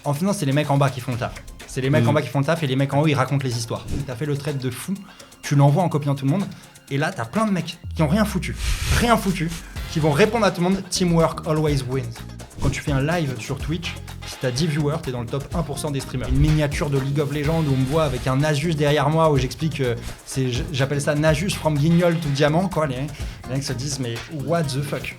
En finance, c'est les mecs en bas qui font le taf. C'est les mecs en bas qui font le taf et les mecs en haut, ils racontent les histoires. T'as fait le trade de fou, tu l'envoies en copiant tout le monde. Et là, t'as plein de mecs qui ont rien foutu, qui vont répondre à tout le monde. Teamwork always wins. Quand tu fais un live sur Twitch, si t'as 10 viewers, t'es dans le top 1% des streamers. Une miniature de League of Legends où on me voit avec un Nasus derrière moi, où j'explique, j'appelle ça Nasus from Guignol to Diamant, quoi. Les mecs se disent, mais what the fuck.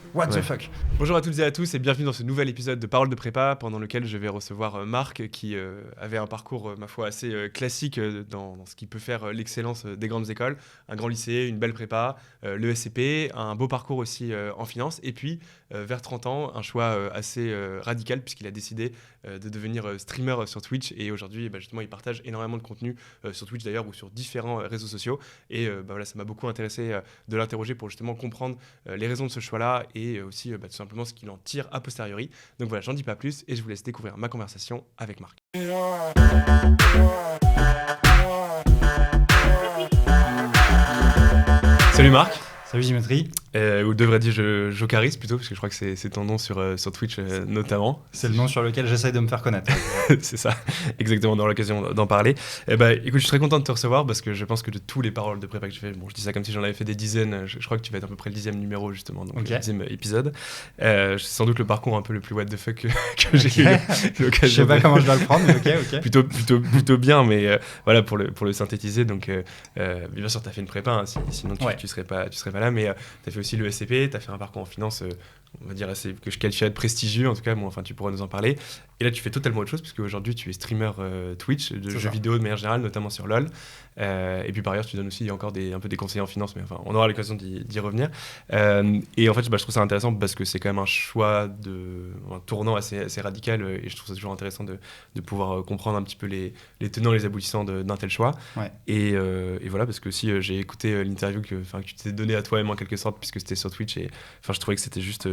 Bonjour à toutes et à tous et bienvenue dans ce nouvel épisode de Paroles de Prépa, pendant lequel je vais recevoir Marc, qui avait un parcours, ma foi, assez classique dans ce qui peut faire l'excellence des grandes écoles. Un grand lycée, une belle prépa, l'ESCP, un beau parcours aussi en finance, et puis vers 30 ans, un choix assez radical puisqu'il a décidé de devenir streamer sur Twitch, et aujourd'hui justement il partage énormément de contenu sur Twitch d'ailleurs ou sur différents réseaux sociaux, et voilà, ça m'a beaucoup intéressé de l'interroger pour justement comprendre les raisons de ce choix-là et aussi tout simplement ce qu'il en tire a posteriori. Donc voilà, j'en dis pas plus et je vous laisse découvrir ma conversation avec Marc. Salut Marc. Salut Dimitri. Ou devrais-je Jocaris plutôt, parce que je crois que c'est ton nom sur Twitch notamment. C'est le nom sur lequel j'essaye de me faire connaître. C'est ça, exactement, dans l'occasion d'en parler. Écoute, je suis très content de te recevoir parce que je pense que de tous les paroles de prépa que j'ai fait, bon, je dis ça comme si j'en avais fait des dizaines, je crois que tu vas être à peu près le 10e numéro justement, donc okay. Le 10e épisode. C'est sans doute le parcours un peu le plus what the fuck que j'ai eu l'occasion. Je sais pas comment je dois le prendre, mais ok. Plutôt bien, mais voilà, pour le synthétiser. Donc, bien sûr, tu as fait une prépa, hein, sinon tu serais pas là, mais tu as fait aussi le SCP, tu as fait un parcours en finance, on va dire assez, que je qualifierais de prestigieux, en tout cas, bon, enfin, tu pourras nous en parler. Et là, tu fais totalement autre chose, puisque aujourd'hui, tu es streamer Twitch, de jeux vidéo de manière générale, notamment sur LoL. Et puis par ailleurs, tu donnes aussi encore un peu des conseils en finance, mais enfin, on aura l'occasion d'y revenir. Et en fait, je trouve ça intéressant parce que c'est quand même un choix un tournant assez radical, et je trouve ça toujours intéressant de pouvoir comprendre un petit peu les tenants et les aboutissants d'un tel choix. Ouais. Et voilà, parce que aussi, j'ai écouté l'interview que tu t'es donné à toi-même en quelque sorte, puisque c'était sur Twitch, et enfin, je trouvais que c'était juste...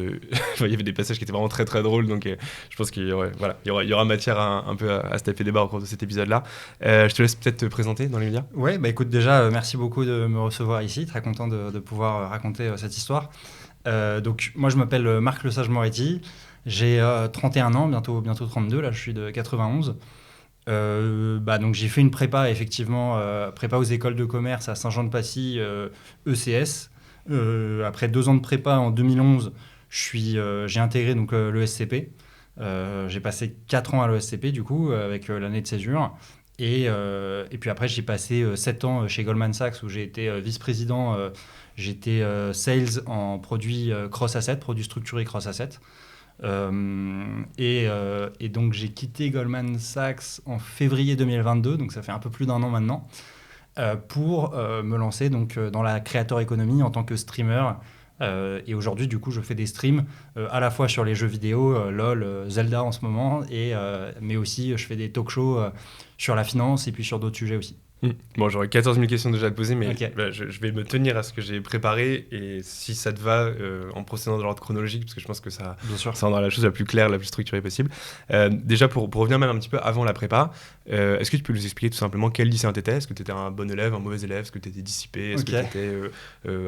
il y avait des passages qui étaient vraiment très très drôles, donc je pense qu'il y aura matière un peu à se taper des barres au cours de cet épisode-là. Je te laisse peut-être te présenter dans les médias. Ouais, écoute, déjà, merci beaucoup de me recevoir ici. Très content de pouvoir raconter cette histoire. Donc, moi, je m'appelle Marc Lesage-Moretti. J'ai 31 ans, bientôt 32. Là, je suis de 91. Donc, j'ai fait une prépa, effectivement, prépa aux écoles de commerce à Saint-Jean-de-Passy, ECS. Après 2 ans de prépa en 2011, j'ai intégré donc, l'ESCP. J'ai passé 4 ans à l'ESCP, du coup, avec l'année de césure. Et puis après, j'ai passé 7 ans chez Goldman Sachs, où j'ai été vice-président. J'étais sales en produits cross-asset, produits structurés cross-asset. Et donc, j'ai quitté Goldman Sachs en février 2022, donc ça fait un peu plus d'1 an maintenant, pour me lancer donc, dans la creator economy en tant que streamer. Et aujourd'hui, du coup, je fais des streams à la fois sur les jeux vidéo, LoL, Zelda en ce moment, mais aussi je fais des talk shows sur la finance et puis sur d'autres sujets aussi. Bon, j'aurais 14 000 questions déjà à te poser, mais okay. Je vais me tenir à ce que j'ai préparé, et si ça te va, en procédant dans l'ordre chronologique, parce que je pense que ça rendra la chose la plus claire, la plus structurée possible. Déjà, pour revenir même un petit peu avant la prépa, est-ce que tu peux nous expliquer tout simplement quel lycéen tu étais ? Est-ce que tu étais un bon élève, un mauvais élève ? Est-ce que tu étais dissipé ? Est-ce que tu étais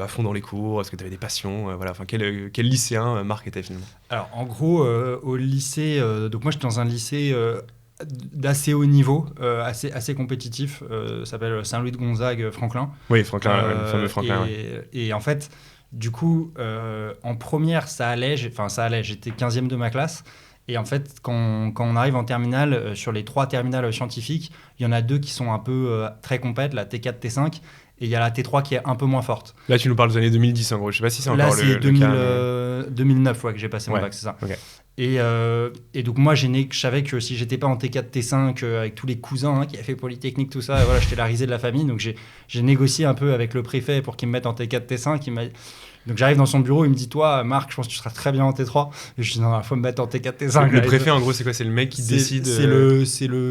à fond dans les cours ? Est-ce que tu avais des passions ? Voilà, enfin, quel lycéen Marc était finalement ? Alors, en gros, au lycée, donc moi j'étais dans un lycée d'assez haut niveau, assez compétitif, s'appelle Saint-Louis de Gonzague Franklin. Oui, Franklin, le fameux Franklin. Et en fait, du coup, en première, ça allait, j'étais 15e de ma classe. Et en fait, quand on arrive en terminale, sur les 3 terminales scientifiques, il y en a 2 qui sont un peu très compètes, la T4, T5, et il y a la T3 qui est un peu moins forte. Là, tu nous parles des années 2010, en gros. Je sais pas si c'est encore le cas. Là, c'est 2009 que j'ai passé mon bac, c'est ça. Okay. Et donc moi, je savais que si j'étais pas en T4, T5 avec tous les cousins qui avaient fait Polytechnique, tout ça, voilà, j'étais la risée de la famille. Donc j'ai négocié un peu avec le préfet pour qu'il me mette en T4, T5. Donc j'arrive dans son bureau, il me dit, toi, Marc, je pense que tu seras très bien en T3. Et je dis, non, il faut me mettre en T4, T5. Le préfet, en gros, c'est quoi ? C'est le mec qui décide.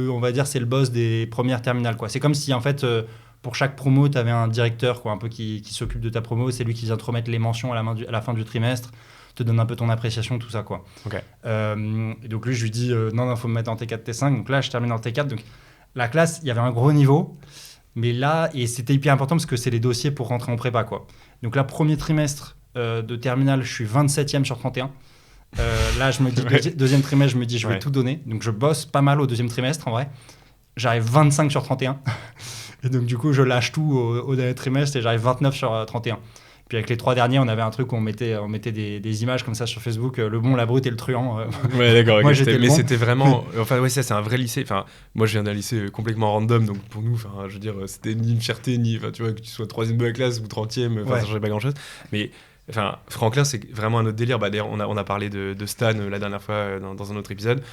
On va dire, c'est le boss des premières terminales, quoi. C'est comme si, en fait, pour chaque promo, tu avais un directeur, quoi, un peu qui s'occupe de ta promo. C'est lui qui vient te remettre les mentions à la fin du trimestre, te donne un peu ton appréciation, tout ça, quoi. Okay. Et donc lui, je lui dis, non, il faut me mettre en T4, T5. Donc là, je termine en T4. Donc la classe, il y avait un gros niveau. Mais là, et c'était hyper important parce que c'est les dossiers pour rentrer en prépa, quoi. Donc là, premier trimestre de terminale, je suis 27e sur 31. Là, je me dis, deuxième trimestre, je me dis, je vais tout donner. Donc, je bosse pas mal au deuxième trimestre, en vrai. J'arrive 25 sur 31. Et donc, du coup, je lâche tout au dernier trimestre et j'arrive 29 sur 31. Puis avec les 3 derniers, on avait un truc où on mettait des images comme ça sur Facebook, le bon, la brute et le truand. Ouais, d'accord. Moi, j'étais mais bon. c'était vraiment... Enfin, ouais, ça, c'est un vrai lycée. Enfin, moi, je viens d'un lycée complètement random, donc pour nous, enfin, je veux dire, c'était ni une fierté, ni... Enfin, tu vois, que tu sois 3e de la classe ou 30e, enfin, ça changeait pas grand-chose. Mais... Enfin, Franklin, c'est vraiment un autre délire. Bah, d'ailleurs, on a parlé de Stan la dernière fois dans un autre épisode.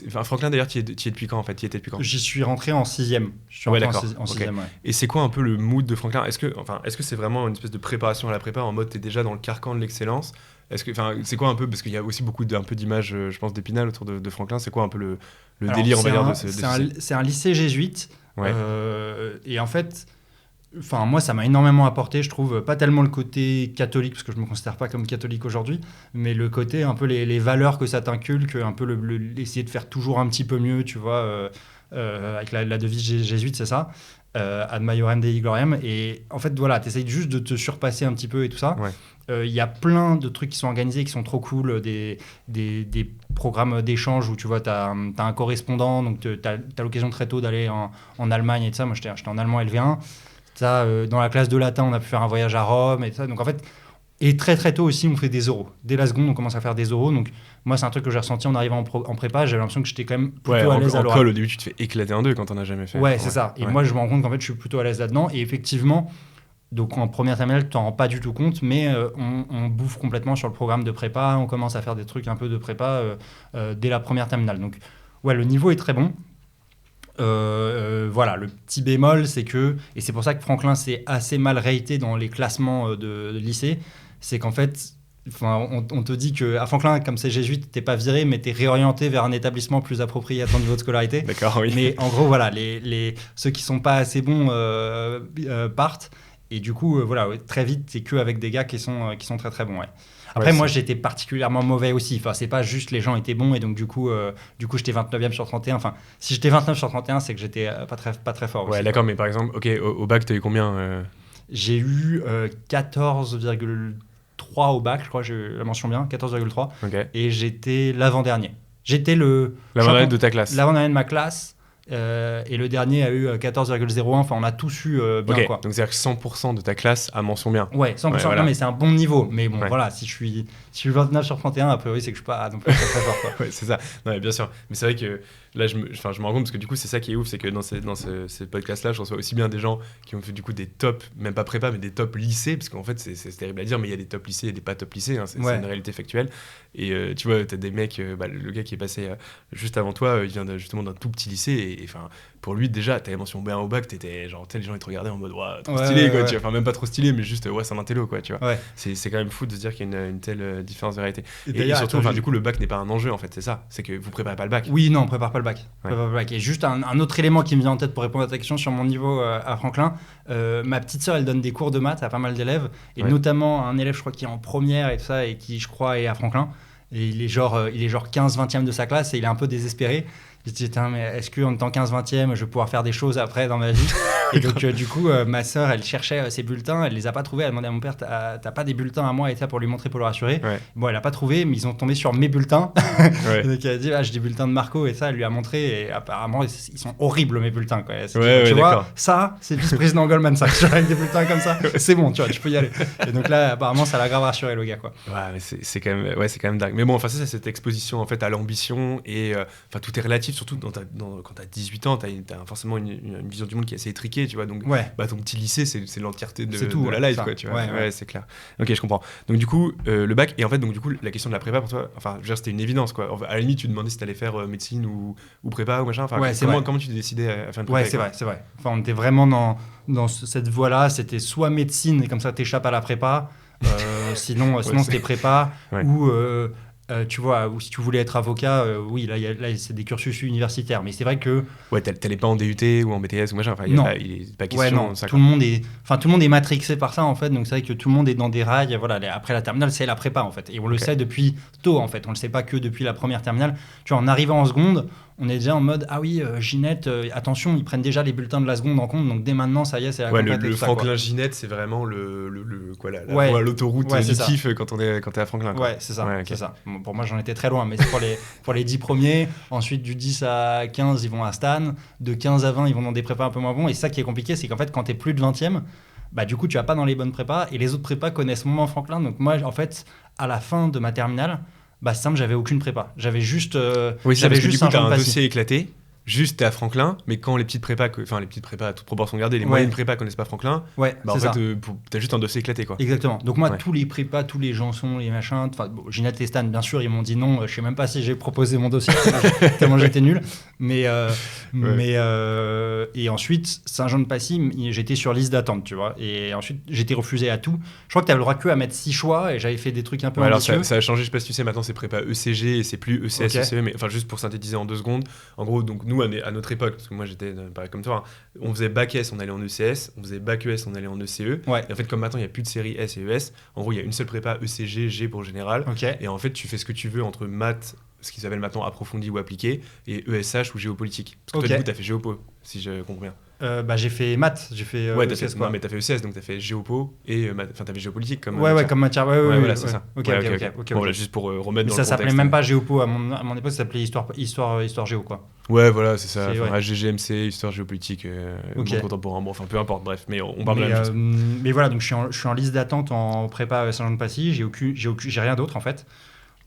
Enfin, Franklin, d'ailleurs, tu y es depuis quand, en fait? Tu y étais depuis quand? J'y suis rentré en 6e. Je suis rentré en 6e, ouais. Et c'est quoi un peu le mood de Franklin? Est-ce que c'est vraiment une espèce de préparation à la prépa, en mode t'es déjà dans le carcan de l'excellence? C'est quoi un peu, parce qu'il y a aussi beaucoup d'images, je pense, d'Épinal autour de Franklin. C'est quoi un peu le délire, on va dire, de ce c'est un lycée jésuite. Ouais. Et en fait... Enfin, moi, ça m'a énormément apporté, je trouve. Pas tellement le côté catholique, parce que je ne me considère pas comme catholique aujourd'hui, mais le côté, un peu les valeurs que ça t'inculque, un peu essayer de faire toujours un petit peu mieux, tu vois, avec la devise jésuite, c'est ça, Ad Maiorem Dei Gloriam. Et en fait, voilà, tu essayes juste de te surpasser un petit peu et tout ça. Ouais. Y a plein de trucs qui sont organisés, qui sont trop cool, des programmes d'échange où tu vois, tu as un correspondant, donc tu as l'occasion très tôt d'aller en Allemagne et tout ça. Moi, j'étais en allemand LV1. Ça, dans la classe de latin, on a pu faire un voyage à Rome et tout ça. Donc en fait, et très très tôt aussi, on fait des oraux. Dès la seconde, on commence à faire des oraux. Donc moi, c'est un truc que j'ai ressenti en arrivant en prépa. J'avais l'impression que j'étais quand même plutôt à l'aise à l'oral. En colle, au début, tu te fais éclater en deux quand on a jamais fait. Ouais, c'est ça. Et moi, je me rends compte qu'en fait, je suis plutôt à l'aise là-dedans. Et effectivement, donc en première terminale, tu t'en rends pas du tout compte, mais on bouffe complètement sur le programme de prépa. On commence à faire des trucs un peu de prépa dès la première terminale. Donc ouais, le niveau est très bon. Voilà, le petit bémol, c'est que, et c'est pour ça que Franklin s'est assez mal raté dans les classements de lycée, c'est qu'en fait, on te dit qu'à Franklin, comme c'est jésuite, t'es pas viré, mais t'es réorienté vers un établissement plus approprié à ton niveau de scolarité. D'accord, oui. Mais en gros, voilà, ceux qui sont pas assez bons partent, et du coup, voilà, très vite, c'est qu'avec des gars qui sont très très bons, ouais. Après, moi, j'étais particulièrement mauvais aussi. Enfin, c'est pas juste les gens étaient bons et donc du coup j'étais 29e sur 31. Enfin, si j'étais 29 sur 31, c'est que j'étais pas très fort. Ouais, aussi, d'accord, quoi. mais par exemple, ok, au bac, t'as eu combien J'ai eu 14,3 au bac, je crois, j'ai la mention bien, 14,3. Okay. Et j'étais l'avant-dernier. J'étais l'avant-dernier de ta classe. L'avant-dernier de ma classe. Et le dernier a eu 14,01. Enfin, on a tous eu bien, okay. quoi. Donc, c'est-à-dire que 100% de ta classe a mention bien. Ouais, 100%, ouais, voilà. Non, mais c'est un bon niveau. Mais bon, voilà, si je suis 29 sur 31, a priori, c'est que je suis pas non plus très fort, quoi. Ouais, c'est ça. Non, mais bien sûr. Mais c'est vrai que là, je me rends compte parce que du coup, c'est ça qui est ouf, c'est que dans ces podcasts-là, je reçois aussi bien des gens qui ont fait du coup des top, même pas prépa, mais des top lycées, parce qu'en fait, c'est terrible à dire, mais il y a des top lycées et des pas top lycées. Hein, c'est une réalité factuelle. Et tu vois, t'as des mecs, le gars qui est passé juste avant toi, il vient justement d'un tout petit lycée. Et enfin, pour lui, déjà, t'avais mention bien au bac, t'étais genre, les gens ils te regardaient en mode, ouais, trop stylé, quoi. Enfin, même pas trop stylé, mais juste, ouais, c'est un intello, quoi, tu vois. Ouais. C'est quand même fou de se dire qu'il y a une telle différence de réalité. Et surtout, du coup, le bac n'est pas un enjeu, en fait, c'est ça. C'est que vous préparez pas le bac. Oui, non, on prépare pas le bac. Et juste un autre élément qui me vient en tête pour répondre à ta question sur mon niveau à Franklin. Ma petite sœur, elle donne des cours de maths à pas mal d'élèves, et notamment un élève, je crois, qui est en première et tout ça, et qui, je crois, est à Franklin. Et il est genre 15-20e de sa classe, et il est un peu désespéré. Je dis, mais est-ce qu'en étant 15-20e, je vais pouvoir faire des choses après dans ma vie? Et donc, du coup, ma sœur, elle cherchait ses bulletins, elle les a pas trouvés. Elle a demandé à mon père, t'as pas des bulletins à moi et ça pour lui montrer, pour le rassurer. Bon, elle a pas trouvé, mais ils ont tombé sur mes bulletins. Donc, elle a dit, j'ai des bulletins de Marco et ça, elle lui a montré. Et apparemment, ils sont horribles, mes bulletins, quoi. Tu vois, ça, c'est vice-président Goldman Sachs. Avec des bulletins comme ça, c'est bon, tu vois, tu peux y aller. Et donc là, apparemment, ça l'a grave rassuré, le gars, quoi. Ouais, mais c'est quand même dingue. Mais bon, enfin, ça, c'est cette exposition en fait à l'ambition et enfin, tout est relatif. Surtout quand tu as 18 ans, tu as forcément une vision du monde qui est assez étriquée, tu vois. Donc, ton petit lycée, c'est l'entièreté de la life, quoi, tu vois. Ouais, c'est clair. Ok, je comprends. Donc, du coup, le bac, et en fait, donc, du coup, la question de la prépa pour toi, enfin, je veux dire, c'était une évidence, quoi. À la limite, tu demandais si tu allais faire médecine ou prépa ou machin. Enfin, comment tu t'es décidé à faire une prépa? Ouais, c'est vrai. Enfin, on était vraiment dans cette voie-là. C'était soit médecine, et comme ça, t'échappes à la prépa. Sinon c'était prépa ou tu vois, ou si tu voulais être avocat, oui, là c'est des cursus universitaires, mais c'est vrai que t'allais pas en DUT ou en BTS ou machin, enfin il est pas question ça, tout le monde est matrixé par ça en fait, donc c'est vrai que tout le monde est dans des rails. Voilà, après la terminale, c'est la prépa en fait, et on le sait depuis tôt en fait, on le sait pas que depuis la première terminale. Tu vois, en arrivant en seconde, on est déjà en mode ah oui, Ginette, attention, ils prennent déjà les bulletins de la seconde en compte, donc dès maintenant, ça y est, c'est la compète. Le Franklin-Ginette, c'est vraiment voie, l'autoroute du kiff quand t'es à Franklin. Quoi. Ouais, c'est ça. Ouais, okay. C'est ça. Bon, pour moi, j'en étais très loin, mais c'est pour les 10 premiers. Ensuite, du 10 à 15, ils vont à Stan. De 15 à 20, ils vont dans des prépas un peu moins bons. Et ça qui est compliqué, c'est qu'en fait, quand t'es plus de 20e, bah, du coup, tu vas pas dans les bonnes prépas. Et les autres prépas connaissent mon Franklin. Donc moi, en fait, à la fin de ma terminale, bah, c'est simple, j'avais aucune prépa. J'avais juste un dossier éclaté. Juste, t'es à Franklin, mais quand les petites prépas à toute proportion gardée, les moyennes prépas connaissent pas Franklin, en fait, t'as juste un dossier éclaté, quoi. Exactement. Donc moi, tous les prépas, tous les Janson, les machins, Ginette et Stan, bien sûr, ils m'ont dit non. Je sais même pas si j'ai proposé mon dossier, tellement j'étais nul. Et ensuite, Saint-Jean-de-Passy, j'étais sur liste d'attente, tu vois. Et ensuite, j'étais refusé à tout. Je crois que t'avais le droit que à mettre 6 choix, et j'avais fait des trucs un peu ambitieux. Alors ça a changé, je sais pas si tu sais, maintenant c'est prépa ECG et c'est plus ECS, ECV, mais enfin juste pour synthétiser en 2 secondes. En gros, donc nous, à notre époque, parce que moi j'étais pareil comme toi, on faisait bac S, on allait en ECS, on faisait bac ES, on allait en ECE. Et en fait, comme maintenant il n'y a plus de série S et ES, en gros il y a une seule prépa ECG, G pour général. Et en fait, tu fais ce que tu veux entre maths, ce qui s'appelle maintenant approfondi ou appliqué, et ESH ou géopolitique. Parce que toi, du coup, t'as fait géopo, si je comprends bien. J'ai fait maths, j'ai fait ECS, non, mais t'as fait ECS, donc t'as fait géopo et t'avais géopolitique comme comme matière. Voilà, c'est ça. Ok. Bon, là, juste pour remettre dans le contexte. Ça s'appelait même pas géopo à mon époque, ça s'appelait histoire géo, quoi. Ouais, voilà, c'est ça. HGGMC, histoire géopolitique, monde contemporain. Bon, enfin, peu importe, bref, mais on parle de la même chose. Mais voilà, donc je suis en liste d'attente en prépa Saint-Jean-de-Passy, j'ai rien d'autre, en fait.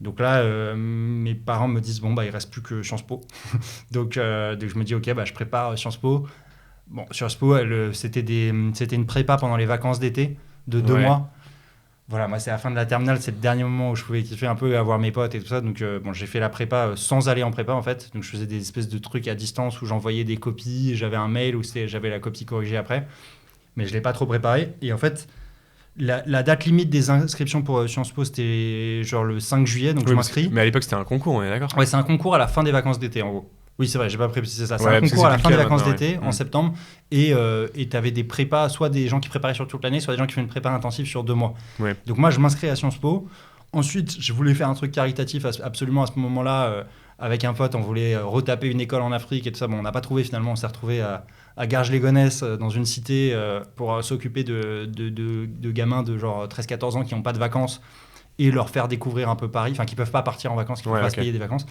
Donc là, mes parents me disent bon, bah, il reste plus que Sciences Po. donc je me dis ok, bah, je prépare Sciences Po. Bon, Sciences Po, c'était une prépa pendant les vacances d'été de 2 mois. Voilà, moi, c'est à la fin de la terminale, c'est le dernier moment où je pouvais kiffer un peu, avoir mes potes et tout ça. Donc, j'ai fait la prépa sans aller en prépa, en fait. Donc, je faisais des espèces de trucs à distance où j'envoyais des copies. J'avais un mail où j'avais la copie corrigée après. Mais je ne l'ai pas trop préparé. Et en fait, la date limite des inscriptions pour Sciences Po, c'était genre le 5 juillet. Donc, je m'inscris. Mais à l'époque, c'était un concours, on est d'accord ? Ouais, c'est un concours à la fin des vacances d'été, en gros. Oui, c'est vrai, j'ai pas précisé ça. C'est un concours à la fin des vacances d'été, en septembre. Et tu avais des prépas, soit des gens qui préparaient sur toute l'année, soit des gens qui font une prépa intensive sur 2 mois. Ouais. Donc moi, je m'inscris à Sciences Po. Ensuite, je voulais faire un truc caritatif absolument à ce moment-là. Avec un pote, on voulait retaper une école en Afrique et tout ça. Bon, on n'a pas trouvé finalement. On s'est retrouvé à Garges-les-Gonesse, dans une cité, pour s'occuper de gamins de genre 13-14 ans qui n'ont pas de vacances et leur faire découvrir un peu Paris. Enfin, qui ne peuvent pas partir en vacances, qui ne peuvent pas se payer des vacances.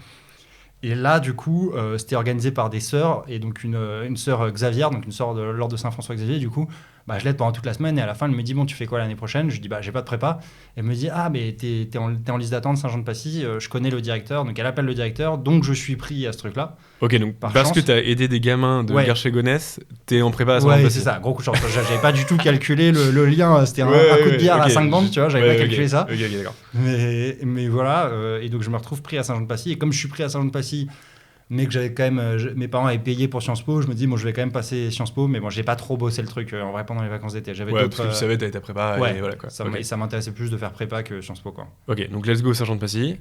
Et là, du coup, c'était organisé par des sœurs, et donc une sœur Xavier, donc une sœur de l'ordre de Saint-François-Xavier, du coup, je l'aide pendant toute la semaine, et à la fin, elle me dit, bon, tu fais quoi l'année prochaine ? Je lui dis, j'ai pas de prépa. Elle me dit, ah, mais t'es en liste d'attente Saint-Jean-de-Passy, je connais le directeur, donc elle appelle le directeur, donc je suis pris à ce truc-là. Ok, donc parce que t'as aidé des gamins de Garches-les-Gonesse, t'es en prépa à Saint-Jean-de-Passy. Ouais, c'est ça, gros coup de chance. J'avais pas du tout calculé le lien, c'était un coup de bière à 5 bandes, tu vois, j'avais pas calculé ça. Ok, d'accord. Mais voilà, et donc je me retrouve pris à Saint-Jean-de-Passy, et comme je suis pris à Saint-Jean-de-Passy, mais que j'avais quand même, mes parents avaient payé pour Sciences Po, je me dis, bon, je vais quand même passer Sciences Po, mais bon, j'ai pas trop bossé le truc en vrai pendant les vacances d'été. J'avais d'autres, parce que tu savais, t'avais ta prépa, et voilà quoi. Ça m'intéressait plus de faire prépa que Sciences Po, quoi. Ok, donc let's go Saint-Jean-de-Passy.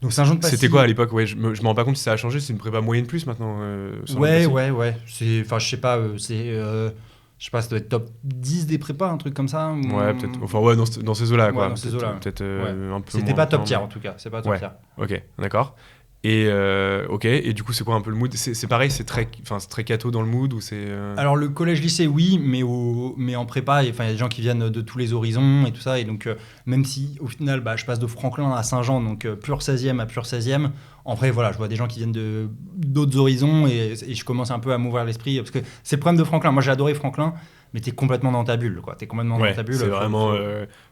Donc Saint-Jean-de-Passy. C'était quoi à l'époque ? Je me rends pas compte si ça a changé, c'est une prépa moyenne plus maintenant. Ouais. Enfin, je sais pas, je sais pas, ça doit être top 10 des prépas, un truc comme ça. Ouais, peut-être. Enfin, ouais, dans ces eaux-là, quoi. Dans ces eaux-là. Peut-être un peu. C'était pas top tier, en tout cas. C'est pas top tier. Ok, d'accord. Et ok, et du coup c'est quoi un peu le mood ? C'est pareil, c'est très catho dans le mood ou c'est Alors le collège-lycée oui, mais en prépa, il y a des gens qui viennent de tous les horizons et tout ça, et donc même si au final je passe de Franklin à Saint-Jean, donc pur 16e à pur 16e, en vrai voilà, je vois des gens qui viennent d'autres horizons et je commence un peu à m'ouvrir l'esprit, parce que c'est le problème de Franklin. Moi j'ai adoré Franklin, mais t'es complètement dans ta bulle, quoi. T'es complètement dans ta bulle. C'est vraiment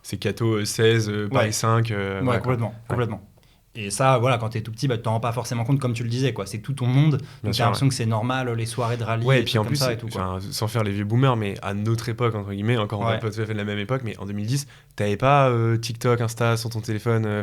c'est catho 16, Paris 5. Complètement. Et ça, voilà, quand t'es tout petit, t'en rends pas forcément compte, comme tu le disais, quoi. C'est tout ton monde. Donc t'as l'impression que c'est normal, les soirées de rallye, et puis en plus, ça et tout, quoi. Sans faire les vieux boomers, mais à notre époque, entre guillemets, encore on n'a pas tout à fait de la même époque, mais en 2010, t'avais pas TikTok, Insta sur ton téléphone.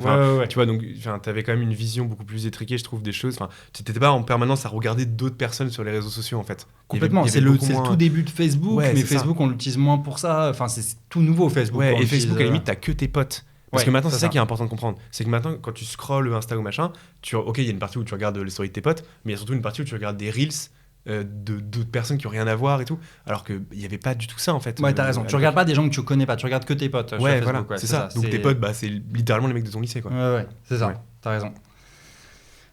Tu vois, donc t'avais quand même une vision beaucoup plus étriquée, je trouve, des choses. Enfin, t'étais pas en permanence à regarder d'autres personnes sur les réseaux sociaux, en fait. Complètement. C'est le tout début de Facebook, mais Facebook, on l'utilise moins pour ça. Enfin, c'est tout nouveau, Facebook. Ouais, et Facebook, à la limite, t'as que tes potes. Parce que maintenant, c'est ça qui est important de comprendre. C'est que maintenant, quand tu scrolles Insta ou machin, ok, il y a une partie où tu regardes les stories de tes potes, mais il y a surtout une partie où tu regardes des reels d'autres personnes qui n'ont rien à voir et tout. Alors qu'il n'y avait pas du tout ça, en fait. Ouais, t'as raison. Tu regardes pas des gens que tu connais pas, tu regardes que tes potes. Ouais, voilà, c'est ça. Donc tes potes, c'est littéralement les mecs de ton lycée, quoi. Ouais, c'est ça. Ouais. T'as raison.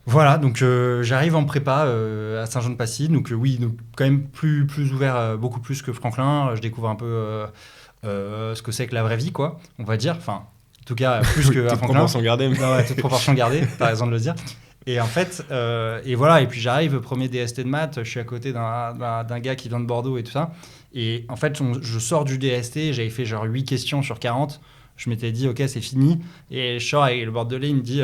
Voilà, donc j'arrive en prépa à Saint-Jean-de-Passy, donc oui, donc quand même plus ouvert, beaucoup plus que Franklin. Je découvre un peu ce que c'est que la vraie vie, quoi, on va dire. Enfin, en tout cas, plus qu'à Toute Franklin. proportion gardée. Mais... Non, ouais, toute proportion gardée, t'as raison de le dire. Et en fait, et voilà, et puis j'arrive, premier DST de maths, je suis à côté d'un gars qui vient de Bordeaux et tout ça. Et en fait, je sors du DST, j'avais fait genre 8 questions sur 40. Je m'étais dit, ok, c'est fini. Et je sors et le bordelais, il me dit,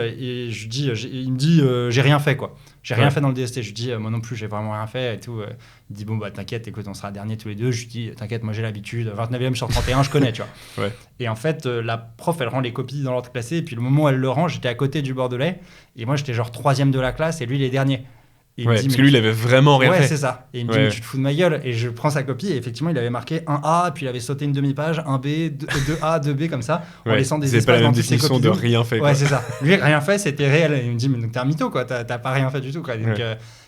j'ai rien fait, quoi. J'ai rien fait dans le DST. Je lui dis, moi non plus, j'ai vraiment rien fait et tout. Il dit, bon, bah t'inquiète, écoute, on sera dernier tous les deux. Je lui dis, t'inquiète, moi j'ai l'habitude. 29e sur 31, je connais, tu vois. Ouais. Et en fait, la prof, elle rend les copies dans l'ordre classé. Et puis le moment où elle le rend, j'étais à côté du bordelais. Et moi, j'étais genre 3e de la classe et lui, il est dernier. Et il me dit, parce que lui, il avait vraiment rien fait. Ouais, c'est ça. Et il me dit, mais tu te fous de ma gueule. Et je prends sa copie. Et effectivement, il avait marqué 1A, puis il avait sauté une demi-page, 1B, 2A, 2B, comme ça, en laissant des espaces dans toutes ses copies. C'est pas la même définition de rien fait. Ouais, c'est ça. Lui, rien fait, c'était réel. Et il me dit, mais donc t'es un mytho, quoi. T'as pas rien fait du tout, quoi. Donc,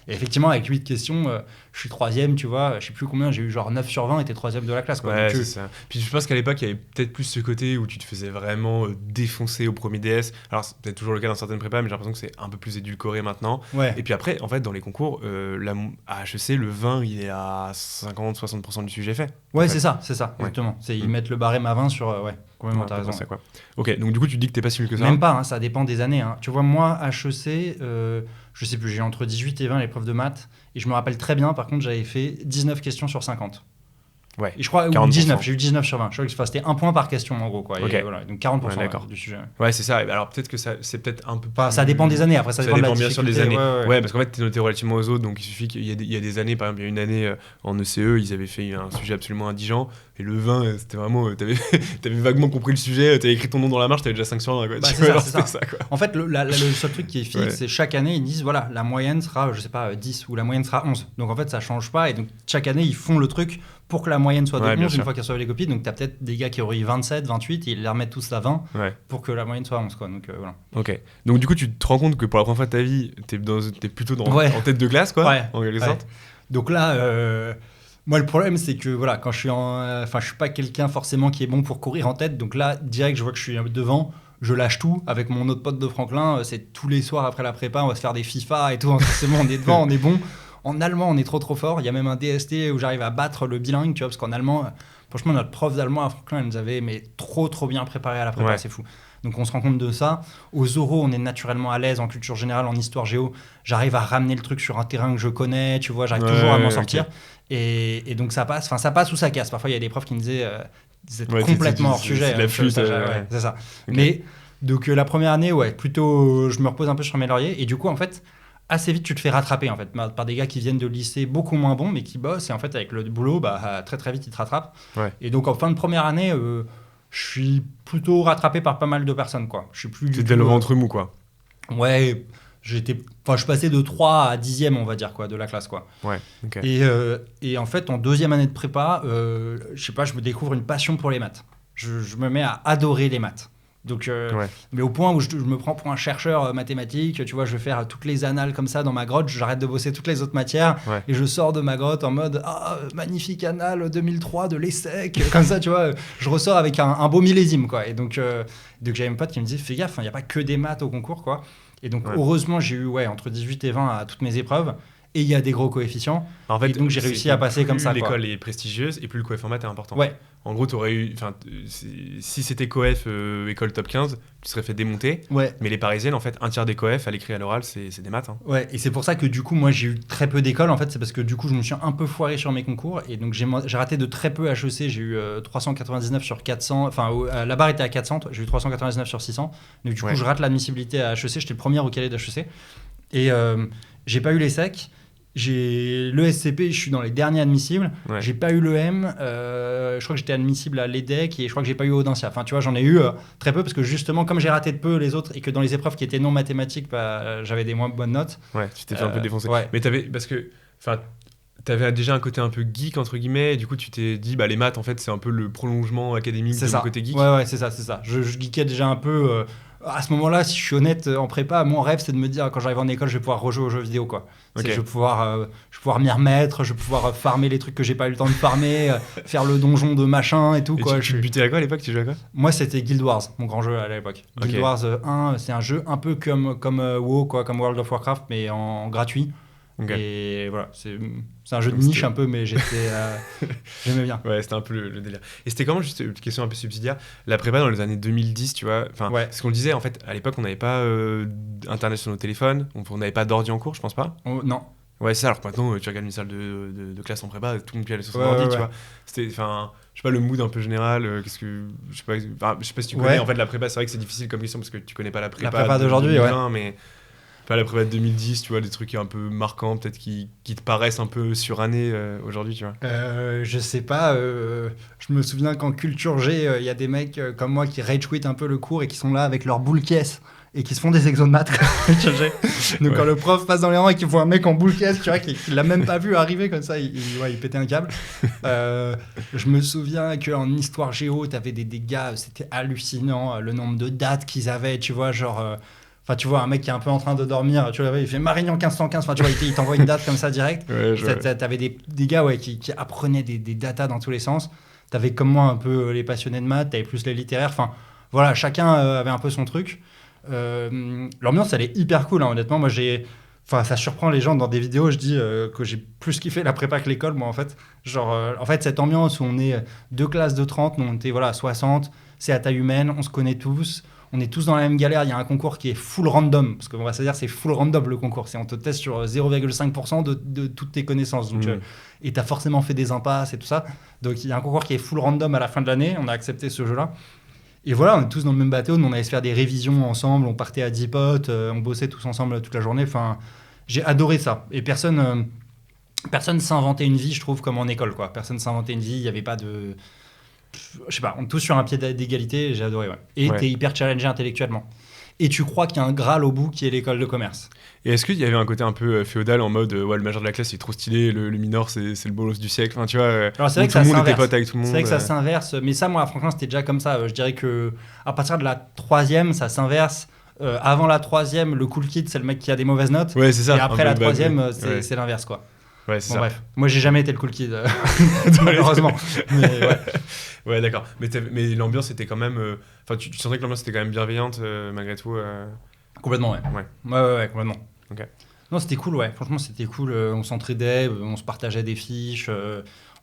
et effectivement, avec 8 questions, je suis 3e, tu vois. Je sais plus combien, j'ai eu genre 9 sur 20 et t'es 3e de la classe, quoi. Ouais, donc, c'est ça. Puis je pense qu'à l'époque, il y avait peut-être plus ce côté où tu te faisais vraiment défoncer au premier DS. Alors, c'est peut-être toujours le cas dans certaines prépas, mais j'ai l'impression que c'est un peu plus édulcoré maintenant. Ouais. Et puis après, en fait, dans les concours, à HEC, le 20, il est à 50-60% du sujet fait. Ouais, fait. c'est ça, exactement. Ils mettent le barème à 20 sur. Ouais, complètement, t'as raison. Ça, quoi. Ok, donc du coup, tu dis que t'es pas si nul que ça. Même pas, hein, ça dépend des années. Hein. Tu vois, moi, HEC, je sais plus, j'ai entre 18 et 20 l'épreuve de maths. Et je me rappelle très bien, par contre, j'avais fait 19 questions sur 50. Ouais. Et je crois, ou 19, j'ai eu 19 sur 20. Je crois que c'était un point par question, en gros. Quoi. Okay. Et voilà, donc 40% du sujet. Ouais, c'est ça. Alors peut-être que c'est peut-être un peu plus... Ça dépend des années, après ça dépend de la bien sûr des années. Ouais, parce qu'en fait, t'es noté relativement aux autres, donc il suffit qu'il y a des années, par exemple, il y a une année en ECE, ils avaient fait un sujet absolument indigent, et le 20, c'était vraiment, t'avais vaguement compris le sujet, t'avais écrit ton nom dans la marge, t'avais déjà 5 sur 20. Quoi. Bah, c'est ça. Quoi. En fait, le seul truc qui est fixe, c'est chaque année, ils disent, voilà, la moyenne sera, je sais pas, 10, ou la moyenne sera 11. Donc en fait, ça change pas, et donc chaque année, ils font le truc pour que la moyenne soit de 11 une fois qu'ils reçoivent les copies. Donc, tu as peut-être des gars qui auraient eu 27, 28, et ils les remettent tous à 20 pour que la moyenne soit 11. Quoi. Donc, voilà. Ok. Donc, du coup, tu te rends compte que pour la première fois de ta vie, tu es plutôt en tête de classe, quoi, en quelque sorte. Donc là, moi, le problème, c'est que voilà, quand je suis je suis pas quelqu'un forcément qui est bon pour courir en tête. Donc là, direct, je vois que je suis devant. Je lâche tout avec mon autre pote de Franklin. C'est tous les soirs après la prépa, on va se faire des FIFA et tout. C'est bon, on est devant, on est bon. En allemand, on est trop fort. Il y a même un DST où j'arrive à battre le bilingue, tu vois, parce qu'en allemand, franchement, notre prof d'allemand à Franklin, elle nous avait trop bien préparé à la prépa, c'est fou. Donc on se rend compte de ça. Aux oraux, on est naturellement à l'aise en culture générale, en histoire géo. J'arrive à ramener le truc sur un terrain que je connais, tu vois, j'arrive toujours à m'en sortir. Et donc ça passe ou ça casse. Parfois, il y a des profs qui me disaient vous êtes complètement hors sujet. C'est ça. Okay. Mais donc la première année, plutôt, je me repose un peu sur mes lauriers. Et du coup, en fait, assez vite, tu te fais rattraper en fait, par des gars qui viennent de lycée beaucoup moins bons, mais qui bossent. Et en fait, avec le boulot, très vite, ils te rattrapent. Ouais. Et donc, en fin de première année, je suis plutôt rattrapé par pas mal de personnes, quoi. Je suis plus. C'était le ventre mou, quoi. Ouais, je passais de 3 à 10e, on va dire, quoi, de la classe, quoi. Ouais, ok. Et en fait, en deuxième année de prépa, je sais pas, je me découvre une passion pour les maths. Je me mets à adorer les maths. Donc, mais au point où je me prends pour un chercheur mathématique, tu vois, je vais faire toutes les annales comme ça dans ma grotte, j'arrête de bosser toutes les autres matières et je sors de ma grotte en mode magnifique annale 2003 de l'ESSEC, comme ça, tu vois, je ressors avec un beau millésime, quoi. Et donc j'avais un pote qui me disait fais gaffe, il n'y a pas que des maths au concours, quoi. Et donc heureusement, j'ai eu entre 18 et 20 à toutes mes épreuves. Et il y a des gros coefficients. En fait, et donc j'ai réussi à passer comme ça. L'école est prestigieuse et plus le coefficient maths est important. Ouais. En gros, t'aurais eu, si c'était coef école top 15, tu serais fait démonter. Ouais. Mais les parisiennes, en fait, un tiers des coefs à l'écrit et à l'oral, c'est des maths. Hein. Ouais. Et c'est pour ça que du coup, moi, j'ai eu très peu d'écoles. En fait, c'est parce que du coup, je me suis un peu foiré sur mes concours et donc j'ai raté de très peu HEC. J'ai eu 399 sur 400. Enfin, la barre était à 400. J'ai eu 399 sur 600. Donc du coup, je rate l'admissibilité à HEC. J'étais le premier au calé d'HEC et j'ai pas eu les secs. J'ai le SCP, je suis dans les derniers admissibles. Ouais. J'ai pas eu l'EM. Je crois que j'étais admissible à l'EDEC et je crois que j'ai pas eu Audencia. Enfin, tu vois, j'en ai eu très peu parce que justement, comme j'ai raté de peu les autres et que dans les épreuves qui étaient non mathématiques, j'avais des moins bonnes notes. Ouais, tu t'es fait un peu défoncer. Ouais. Mais t'avais déjà un côté un peu geek entre guillemets. Et du coup, tu t'es dit, les maths, en fait, c'est un peu le prolongement académique de mon côté geek. Ouais, c'est ça. Je geekais déjà un peu. À ce moment-là, si je suis honnête, en prépa, mon rêve, c'est de me dire, quand j'arrive en école, je vais pouvoir rejouer aux jeux vidéo, quoi. Ok. Je vais pouvoir m'y remettre, je vais pouvoir farmer les trucs que j'ai pas eu le temps de farmer, faire le donjon de machin et tout, Et quoi. tu butais à quoi à l'époque? Tu jouais à quoi? Moi, c'était Guild Wars, mon grand jeu à l'époque. Ok. Guild Wars 1, c'est un jeu un peu comme WoW, quoi, comme World of Warcraft, mais en gratuit. Ok. Et voilà, c'est un jeu de Donc, niche c'était- un peu, mais j'aimais bien. Ouais, c'était un peu le délire. Et c'était comment, juste une petite question un peu subsidiaire, la prépa dans les années 2010, tu vois, enfin, Ouais. ce qu'on disait, en fait, à l'époque, on n'avait pas internet sur nos téléphones, on n'avait pas d'ordi en cours, je pense pas. Non. Ouais, c'est ça, alors que maintenant, tu regardes une salle de classe en prépa, tout le monde peut y aller sur son Ouais, ordi, ouais, tu ouais. vois. C'était, enfin, je sais pas, le mood un peu général, qu'est-ce que, je sais pas si tu Ouais. connais, en fait, la prépa, c'est vrai que c'est difficile comme question parce que tu connais pas la prépa de d'aujourd'hui, 2020, mais pas la prépa de 2010, tu vois, des trucs un peu marquants, peut-être qui te paraissent un peu surannés aujourd'hui, tu vois. Je sais pas, je me souviens qu'en culture G, il y a des mecs comme moi qui rage quit un peu le cours et qui sont là avec leur boule caisse et qui se font des exos de maths. Donc quand le prof passe dans les rangs et qu'il voit un mec en boule caisse, tu vois, qui l'a même pas vu arriver comme ça, il pétait un câble. Je me souviens qu'en histoire géo, t'avais des gars, c'était hallucinant le nombre de dates qu'ils avaient, tu vois, genre... Enfin, tu vois, un mec qui est un peu en train de dormir, tu vois, il fait Marignan 1515, enfin, tu vois, il t'envoie une date comme ça direct. Ouais, T'avais des gars qui apprenaient des datas dans tous les sens. T'avais comme moi un peu les passionnés de maths, t'avais plus les littéraires. Enfin, voilà, chacun avait un peu son truc. L'ambiance, elle est hyper cool, hein, honnêtement. Moi, enfin, ça surprend les gens dans des vidéos. Je dis que j'ai plus kiffé la prépa que l'école, moi, en fait. Genre, en fait, cette ambiance où on est deux classes de 30, nous, on était, voilà, 60, c'est à taille humaine, on se connaît tous. On est tous dans la même galère, il y a un concours qui est full random, parce qu'on va se dire c'est full random le concours, on te teste sur 0,5% de toutes tes connaissances, donc, et tu as forcément fait des impasses et tout ça, donc il y a un concours qui est full random à la fin de l'année, on a accepté ce jeu-là, et voilà, on est tous dans le même bateau, on allait se faire des révisions ensemble, on partait à 10 potes, on bossait tous ensemble toute la journée, enfin, j'ai adoré ça, et personne s'inventait une vie, je trouve, comme en école, quoi. Personne s'inventait une vie, il n'y avait pas de... Je sais pas, on est tous sur un pied d'égalité, j'ai adoré, ouais. Et t'es hyper challengé intellectuellement. Et tu crois qu'il y a un Graal au bout qui est l'école de commerce. Et est-ce qu'il y avait un côté un peu féodal en mode ouais, le major de la classe il est trop stylé, le minor c'est le bolos du siècle, enfin tu vois, alors c'est vrai que tout le monde était s'inverse. pote avec tout le monde. C'est vrai que ça s'inverse, mais ça moi franchement c'était déjà comme ça. Je dirais que à partir de la troisième ça s'inverse. Avant la troisième, le cool kid c'est le mec qui a des mauvaises notes. Ouais, c'est ça. Et après la troisième, ouais. c'est l'inverse quoi. Ouais, c'est bon, ça. Bref, moi j'ai jamais été le cool kid, malheureusement. Mais ouais. Ouais, d'accord. Mais l'ambiance était quand même. Enfin, tu sentais que l'ambiance était quand même bienveillante malgré tout. Complètement, ouais. Ouais, complètement. Ok. Non, c'était cool, ouais. Franchement, c'était cool. On s'entraidait, on se partageait des fiches,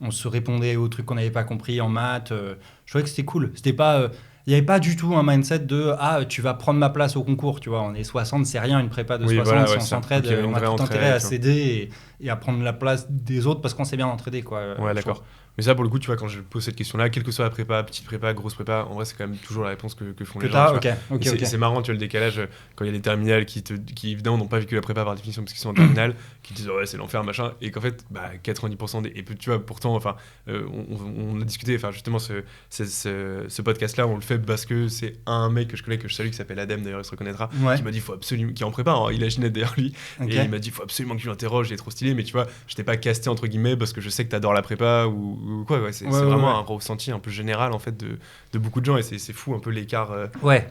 on se répondait aux trucs qu'on n'avait pas compris en maths. Je trouvais que c'était cool. C'était pas. Il n'y avait pas du tout un mindset de tu vas prendre ma place au concours, tu vois. On est 60, c'est rien, une prépa de 60. Voilà, si on s'entraide, on a tout intérêt à s'aider et à prendre la place des autres parce qu'on s'est bien entraidé, quoi. Ouais, d'accord. Mais ça, pour le coup, tu vois, quand je pose cette question-là, quelle que soit la prépa, petite prépa, grosse prépa, en vrai, c'est quand même toujours la réponse que font les gens. Ok. C'est marrant, tu vois, le décalage quand il y a des terminales qui évidemment, n'ont pas vécu la prépa par définition parce qu'ils sont en terminale, qui disent ouais, c'est l'enfer, machin, et qu'en fait, 90% des. Et puis, tu vois, pourtant, enfin, on a discuté, enfin, justement, ce podcast-là, on le fait parce que c'est un mec que je connais, que je salue, qui s'appelle Adem, d'ailleurs, il se reconnaîtra, qui m'a dit, faut absolument. Qui est en prépa, hein, il a Ginette d'ailleurs, lui, et il m'a dit, faut absolument que tu l'interroges, il est trop stylé, mais tu vois, je t'ai pas casté, entre guillemets, parce que je sais que t'adores la prépa ou quoi, c'est vraiment un ressenti un peu général en fait de beaucoup de gens et c'est fou un peu l'écart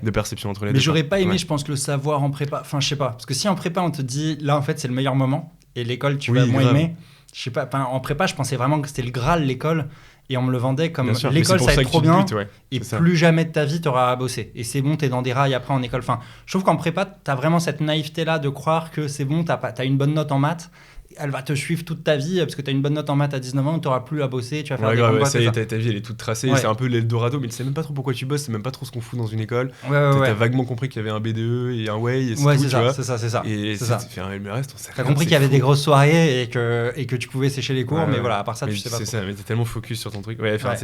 de perception entre les deux. Mais j'aurais pas aimé, je pense, le savoir en prépa. Enfin, je sais pas. Parce que si en prépa, on te dit, là, en fait, c'est le meilleur moment et l'école, tu vas moins aimer. Je sais pas. En prépa, je pensais vraiment que c'était le Graal, l'école. Et on me le vendait comme l'école, ça va être trop bien. Et plus jamais de ta vie, t'auras à bosser. Et c'est bon, t'es dans des rails après en école. Enfin, je trouve qu'en prépa, t'as vraiment cette naïveté-là de croire que c'est bon, t'as une bonne note en maths. Elle va te suivre toute ta vie parce que tu as une bonne note en maths à 19 ans, tu n'auras plus à bosser, tu vas faire des grave, ça y est, ta vie elle est toute tracée, ouais. C'est un peu l'Eldorado, mais tu sais même pas trop pourquoi tu bosses, c'est même pas trop ce qu'on fout dans une école. T'as vaguement compris qu'il y avait un B2E et un Way, et c'est ça. Et le reste, on sait rien. T'as compris qu'il y avait des grosses soirées et que tu pouvais sécher les cours, mais voilà, à part ça, tu sais pas. C'est ça, mais t'es tellement focus sur ton truc.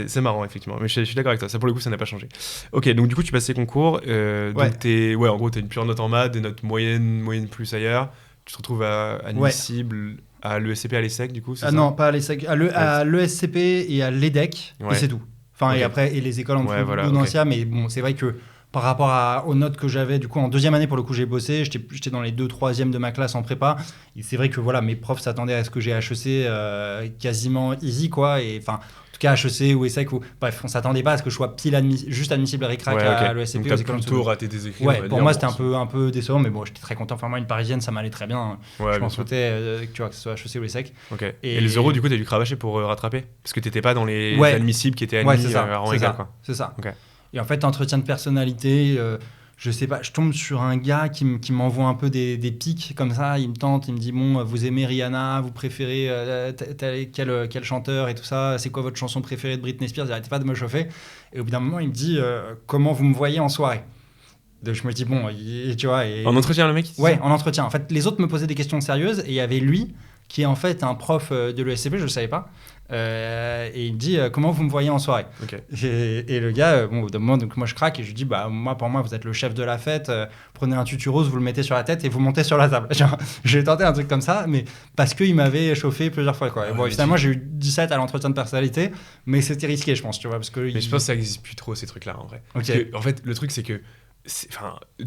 C'est marrant, effectivement. Mais je suis d'accord avec toi, ça pour le coup, ça n'a pas changé. Ok, donc du coup, tu passes tes concours, donc en gros, t'as une pure note en maths, des notes moyennes plus ailleurs. Tu te retrouves admissible à l'ESCP, à l'ESSEC, du coup, c'est ça ? Non, pas à l'ESSEC, à l'ESCP et à l'EDEC, et c'est tout. Enfin, et après, et les écoles en dessous mais bon, c'est vrai que par rapport aux notes que j'avais, du coup, en deuxième année, pour le coup, j'ai bossé, j'étais dans les 2/3 de ma classe en prépa, et c'est vrai que voilà, mes profs s'attendaient à ce que j'ai HEC quasiment easy, quoi, et enfin... En tout cas HEC ou ESSEC, bref, on s'attendait pas à ce que je sois juste admissible ric-rac à l'ESCP. Donc t'as plutôt raté des écrits. Ouais, pour moi c'était un peu décevant, mais bon, j'étais très content. Enfin, moi, une parisienne, ça m'allait très bien. Je m'en souhaitais, que ce soit HEC ou ESSEC. Okay. Et les euros, du coup, t'as dû cravacher pour rattraper, parce que t'étais pas dans les admissibles qui étaient admis en égal, quoi. C'est ça. Okay. Et en fait, entretien de personnalité, je sais pas, je tombe sur un gars qui m'envoie un peu des pics comme ça, il me tente, il me dit bon, vous aimez Rihanna, vous préférez quel chanteur et tout ça, c'est quoi votre chanson préférée de Britney Spears, j'arrêtais pas de me chauffer. Et au bout d'un moment, il me dit comment vous me voyez en soirée. Donc je me dis bon, tu vois. En entretien, le mec Ouais, en entretien. En fait, les autres me posaient des questions sérieuses et il y avait lui qui est en fait un prof de l'ESCP, je le savais pas. Et il me dit comment vous me voyez en soirée. Okay. Et le gars, au bout d'un moment, donc moi je craque et je lui dis pour moi vous êtes le chef de la fête, prenez un tutu rose, vous le mettez sur la tête et vous montez sur la table. Genre, j'ai tenté un truc comme ça, mais parce qu'il m'avait chauffé plusieurs fois, quoi. Et finalement j'ai eu 17 à l'entretien de personnalité, mais c'était risqué, je pense, tu vois, parce que mais je pense que ça existe plus trop ces trucs là en vrai. Okay. Parce que, en fait le truc c'est que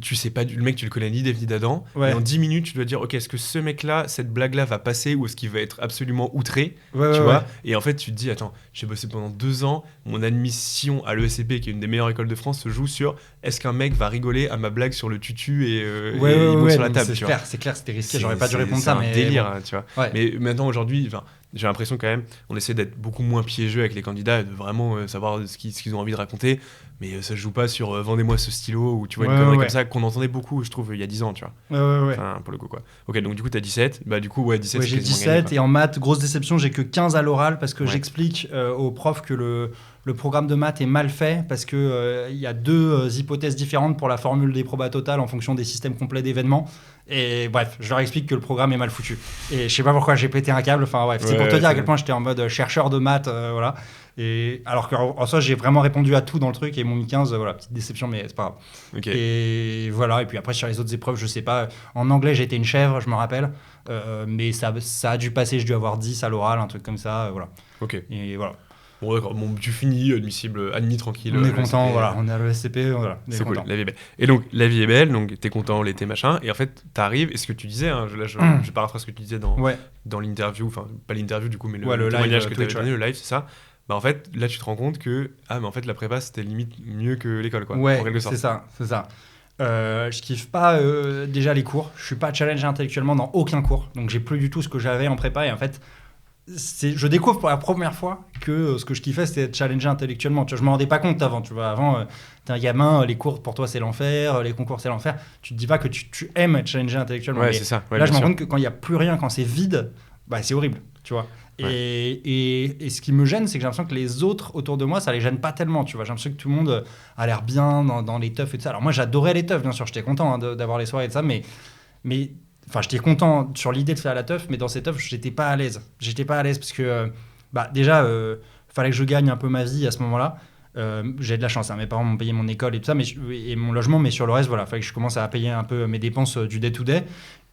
tu sais pas, le mec tu le connais ni d'Eve ni d'Adam, ouais. Et en 10 minutes tu dois dire ok, est-ce que ce mec là, cette blague là va passer ou est-ce qu'il va être absolument outré, tu vois. Et en fait tu te dis attends, j'ai bossé pendant 2 ans, mon admission à l'ESCP qui est une des meilleures écoles de France se joue sur est-ce qu'un mec va rigoler à ma blague sur le tutu et il monte sur la table, c'est clair, c'était risqué, j'aurais pas dû répondre ça, mais c'est un délire, tu vois. Mais maintenant aujourd'hui, j'ai l'impression quand même, on essaie d'être beaucoup moins piégeux avec les candidats et de vraiment savoir ce qu'ils ont envie de raconter, mais ça se joue pas sur vendez-moi ce stylo ou tu vois une connerie comme ça qu'on entendait beaucoup, je trouve, il y a 10 ans, tu vois. Enfin, pour le coup, quoi. Ok, donc du coup, t'as 17, du coup, 17, j'ai 17 gagné, et en maths, grosse déception, j'ai que 15 à l'oral parce que j'explique aux profs que le programme de maths est mal fait parce que il y a 2 hypothèses différentes pour la formule des probas totales en fonction des systèmes complets d'événements. Et bref, je leur explique que le programme est mal foutu. Et je sais pas pourquoi j'ai pété un câble. Enfin bref, c'est pour te dire à quel point j'étais en mode chercheur de maths, voilà. Et alors qu'en soi, j'ai vraiment répondu à tout dans le truc et mon 15, voilà, petite déception, mais c'est pas grave. Okay. Et voilà. Et puis après sur les autres épreuves, je sais pas. En anglais, j'étais une chèvre, je me rappelle. Mais ça a dû passer. J'ai dû avoir 10 à l'oral, un truc comme ça, voilà. Ok. Et voilà. Bon d'accord, tu finis admis tranquille. On est content, voilà, on est à l'ESCP, voilà. C'est cool, la vie est belle. Et donc la vie est belle, donc t'es content, l'été machin, et en fait t'arrives, et ce que tu disais, hein, je paraphrase ce que tu disais dans l'interview, enfin pas l'interview du coup, mais le témoignage que t'avais donné, le live, c'est ça. En fait, là tu te rends compte que mais en fait la prépa c'était limite mieux que l'école, quoi. Ouais, en quelque sorte. c'est ça. Je kiffe pas déjà les cours, je suis pas challengé intellectuellement dans aucun cours, donc j'ai plus du tout ce que j'avais en prépa, et en fait je découvre pour la première fois que ce que je kiffais c'était être challengé intellectuellement, tu vois, je me rendais pas compte avant, tu vois, avant t'es un gamin, les cours pour toi c'est l'enfer, les concours c'est l'enfer, tu te dis pas que tu aimes être challengé intellectuellement, c'est ça. Là je me rends compte que quand il y a plus rien, quand c'est vide, c'est horrible, tu vois. Et ce qui me gêne, c'est que j'ai l'impression que les autres autour de moi, ça les gêne pas tellement, tu vois. J'ai l'impression que tout le monde a l'air bien dans les teufs et tout ça. Alors moi j'adorais les teufs, bien sûr, j'étais content d'avoir les soirées et tout ça, mais enfin, j'étais content sur l'idée de faire la teuf, mais dans cette teuf, j'étais pas à l'aise. J'étais pas à l'aise parce que, déjà, fallait que je gagne un peu ma vie à ce moment-là. J'ai de la chance, hein. Mes parents m'ont payé mon école et tout ça, et mon logement, mais sur le reste, voilà, fallait que je commence à payer un peu mes dépenses du day-to-day.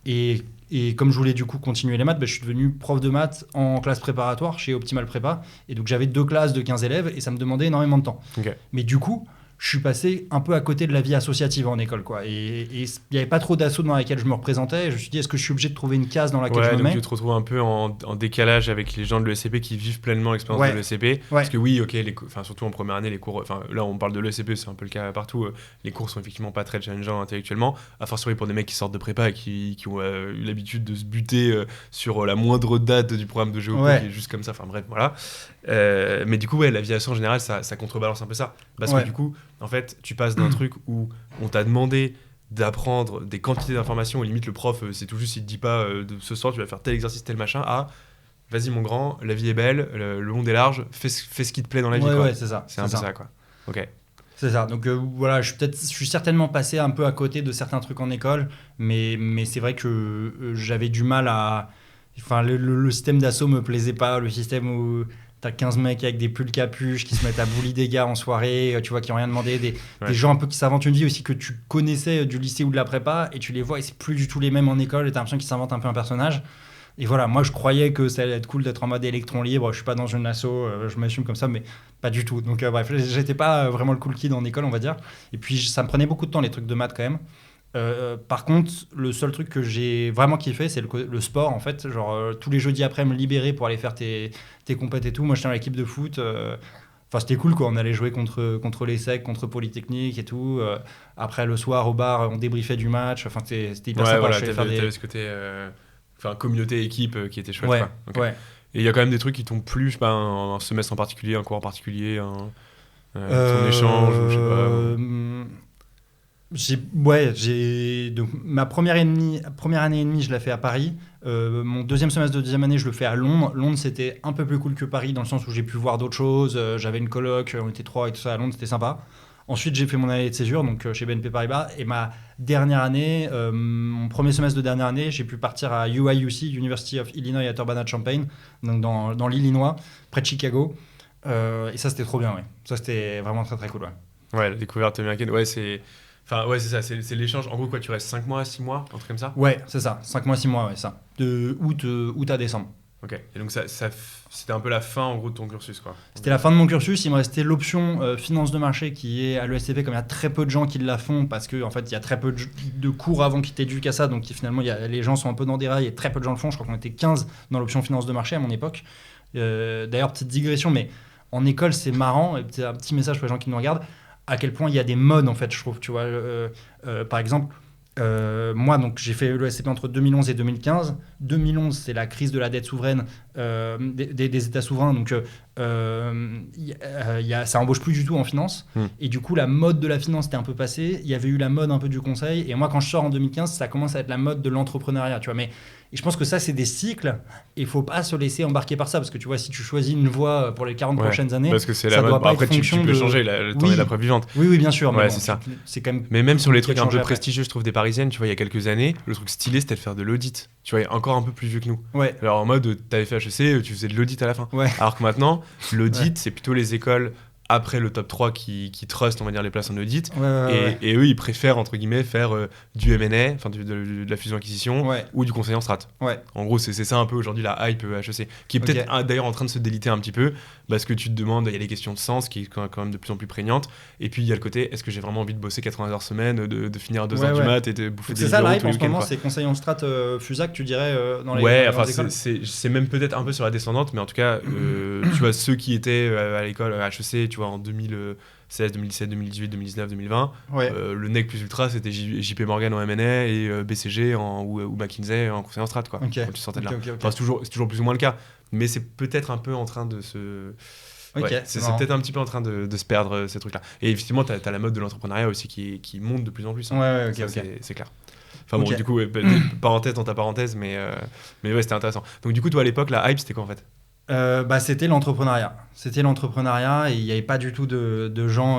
Et comme je voulais du coup continuer les maths, je suis devenu prof de maths en classe préparatoire chez Optimal Prépa. Et donc j'avais 2 classes de 15 élèves et ça me demandait énormément de temps. Okay. Mais du coup, je suis passé un peu à côté de la vie associative en école, quoi. Et il n'y avait pas trop d'assauts dans lesquels je me représentais. Je me suis dit, est-ce que je suis obligé de trouver une case dans laquelle je me mets ? Tu te retrouves un peu en décalage avec les gens de l'ESCP qui vivent pleinement l'expérience de l'ESCP. Parce que oui, ok, surtout en première année, les cours... Là, on parle de l'ESCP, c'est un peu le cas partout. Les cours sont effectivement pas très challengeants intellectuellement. A fortiori pour des mecs qui sortent de prépa et qui ont eu l'habitude de se buter sur la moindre date du programme de géo qui est juste comme ça. Enfin bref, voilà. Mais du coup, la vie asso en général, ça contrebalance un peu ça. Parce que du coup, en fait, tu passes d'un truc où on t'a demandé d'apprendre des quantités d'informations, où limite le prof, c'est tout juste, il te dit pas ce soir tu vas faire tel exercice, tel machin, vas-y mon grand, la vie est belle, le monde est large, fais ce qui te plaît dans la vie. Ouais, c'est ça. C'est un peu ça, quoi. Ok. C'est ça. Donc voilà, je suis certainement passé un peu à côté de certains trucs en école, mais c'est vrai que j'avais du mal à... Enfin, le système d'assaut me plaisait pas, le système où... T'as 15 mecs avec des pulls capuches qui se mettent à bully des gars en soirée, tu vois, qui n'ont rien demandé, des gens un peu qui s'inventent une vie aussi que tu connaissais du lycée ou de la prépa, et tu les vois et c'est plus du tout les mêmes en école, et t'as l'impression qu'ils s'inventent un peu un personnage. Et voilà, moi je croyais que ça allait être cool d'être en mode électron libre, je suis pas dans une asso, je m'assume comme ça, mais pas du tout. Donc bref, j'étais pas vraiment le cool kid en école, on va dire. Et puis ça me prenait beaucoup de temps les trucs de maths quand même. Par contre, le seul truc que j'ai vraiment kiffé, c'est le sport en fait. Genre tous les jeudis après me libérer pour aller faire tes compètes et tout. Moi j'étais dans l'équipe de foot. Enfin c'était cool quoi. On allait jouer contre les SEC, contre Polytechnique et tout. Après le soir au bar, on débriefait du match. Enfin c'était hyper sympa. Voilà, Je faisais faire t'avais ce côté communauté équipe qui était chouette. Ouais, Quoi. Okay. ouais. Et il y a quand même des trucs qui t'ont plu, je sais pas, un semestre en particulier, un cours en particulier, ton échange ou je sais pas. Donc ma première année et demie, je l'ai fait à Paris. Mon deuxième semestre de deuxième année, je le fais à Londres. Londres, c'était un peu plus cool que Paris dans le sens où j'ai pu voir d'autres choses. J'avais une coloc, on était 3 et tout ça à Londres, c'était sympa. Ensuite, j'ai fait mon année de césure donc chez BNP Paribas. Et ma dernière année, mon premier semestre de dernière année, j'ai pu partir à UIUC, University of Illinois at Urbana-Champaign, donc dans l'Illinois, près de Chicago. Et ça, c'était trop bien, ouais. Ça, c'était vraiment très très cool, ouais. Ouais, la découverte américaine, c'est ça, c'est l'échange. En gros, quoi, tu restes 5 mois, 6 mois, un truc comme ça? Ouais, c'est ça, 5 mois, 6 mois, ouais, ça. De août à décembre. Ok, et donc c'était un peu la fin en gros de ton cursus, quoi. C'était la fin de mon cursus, il me restait l'option finance de marché qui est à l'ESCP, comme il y a très peu de gens qui la font, parce qu'en fait il y a très peu de cours avant qui t'éduquent à ça, donc finalement les gens sont un peu dans des rails et très peu de gens le font. Je crois qu'on était 15 dans l'option finance de marché à mon époque. D'ailleurs, petite digression, mais en école c'est marrant, et un petit message pour les gens qui nous regardent, à quel point il y a des modes en fait, je trouve, tu vois. Par exemple, moi, donc, j'ai fait l'ESCP entre 2011 et 2015. 2011, c'est la crise de la dette souveraine des États souverains. Donc, ça embauche plus du tout en finance. Et du coup, la mode de la finance était un peu passée. Il y avait eu la mode un peu du conseil. Et moi, quand je sors en 2015, ça commence à être la mode de l'entrepreneuriat. Tu vois, mais et je pense que ça, c'est des cycles. Et il ne faut pas se laisser embarquer par ça. Parce que tu vois, si tu choisis une voie pour les 40 prochaines années, parce que c'est ça la doit mode. pas Après, être fonction tu peux changer. Le temps est la preuve vivante. Oui, bien sûr. Ouais, mais c'est ça. C'est quand même. Mais même sur les trucs un peu après. prestigieux, je trouve, des parisiennes, tu vois, il y a quelques années, le truc stylé, c'était de faire de l'audit. Tu vois, encore un peu plus vieux que nous. Ouais. Alors en mode, t'avais fait HEC, tu faisais de l'audit à la fin. Ouais. Alors que maintenant, l'audit, c'est plutôt les écoles après le top 3 qui trustent, on va dire, les places en audit. Et eux, ils préfèrent, entre guillemets, faire du M&A, enfin de la fusion-acquisition, ou du conseil en strat. En gros, c'est ça un peu aujourd'hui la hype HEC, qui est peut-être d'ailleurs en train de se déliter un petit peu, parce que tu te demandes, il y a les questions de sens qui est quand même de plus en plus prégnantes, et puis il y a le côté, est-ce que j'ai vraiment envie de bosser 80 heures semaine, de finir à 2h du mat et de bouffer des libéraux tous les week-ends. C'est ça la hype en ce moment, quoi. c'est conseil en strat Fusac, tu dirais, dans les écoles. C'est même peut-être un peu sur la descendante, mais en tout cas, tu vois, ceux qui étaient à l'école HEC, tu vois, en 2016, 2017, 2018, 2019, 2020, le nec plus ultra, c'était JP Morgan en M&A et BCG ou McKinsey en conseil en strat, quoi. Quand tu sortais de là. Enfin, c'est toujours plus ou moins le cas, mais c'est peut-être un peu en train de se... c'est peut-être un petit peu en train de se perdre, ces trucs-là. Et effectivement, t'as la mode de l'entrepreneuriat aussi qui monte de plus en plus. C'est clair. Enfin bon, du coup, parenthèse dans ta parenthèse, mais ouais, c'était intéressant. Donc du coup, toi, à l'époque, la hype, c'était quoi en fait ? C'était l'entrepreneuriat. Et il n'y avait pas du tout de gens...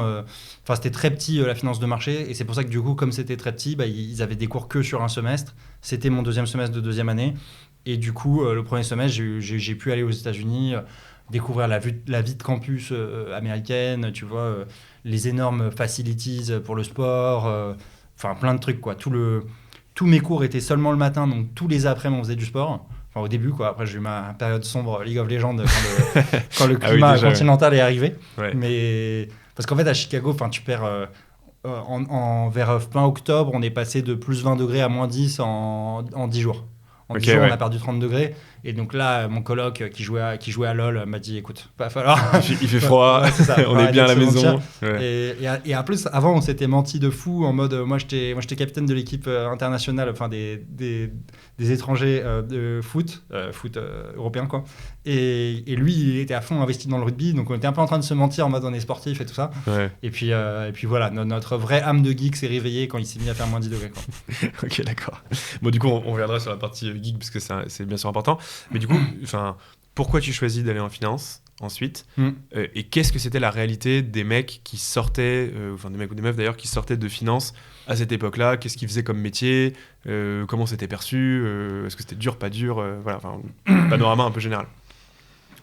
Enfin, c'était très petit, la finance de marché. Et c'est pour ça que du coup, comme c'était très petit, ils avaient des cours que sur un semestre. C'était mon deuxième semestre de deuxième année. Et du coup, le premier semestre, j'ai pu aller aux États-Unis, découvrir la vie de campus américaine, tu vois, les énormes facilities pour le sport, enfin plein de trucs, quoi. Tous mes cours étaient seulement le matin, donc tous les après-midi, on faisait du sport. Enfin, au début, quoi. Après, j'ai eu ma période sombre League of Legends quand le climat continental est arrivé. Mais parce qu'en fait, à Chicago, tu perds vers fin octobre, on est passé de plus 20 degrés à moins 10 en 10 jours. En 10 jours, on a perdu 30 degrés. Et donc là, mon coloc qui jouait à LoL m'a dit, écoute, va falloir... Il fait froid, on est bien à la maison. Et en plus, avant, on s'était menti de fou en mode, moi, j'étais capitaine de l'équipe internationale, enfin des étrangers de foot européen, quoi. Et lui, il était à fond investi dans le rugby, donc on était un peu en train de se mentir en mode on est sportif et tout ça. Et puis voilà, notre vraie âme de geek s'est réveillée quand il s'est mis à faire moins 10 degrés, quoi. Ok, d'accord. Bon, du coup, on reviendra sur la partie geek parce que c'est bien sûr important. Mais du coup, pourquoi tu choisis d'aller en finance ensuite et qu'est-ce que c'était la réalité des mecs qui sortaient, des mecs ou des meufs d'ailleurs, qui sortaient de finance à cette époque-là? Qu'est-ce qu'ils faisaient comme métier? Comment c'était perçu? Est-ce que c'était dur, pas dur? Panorama un peu général.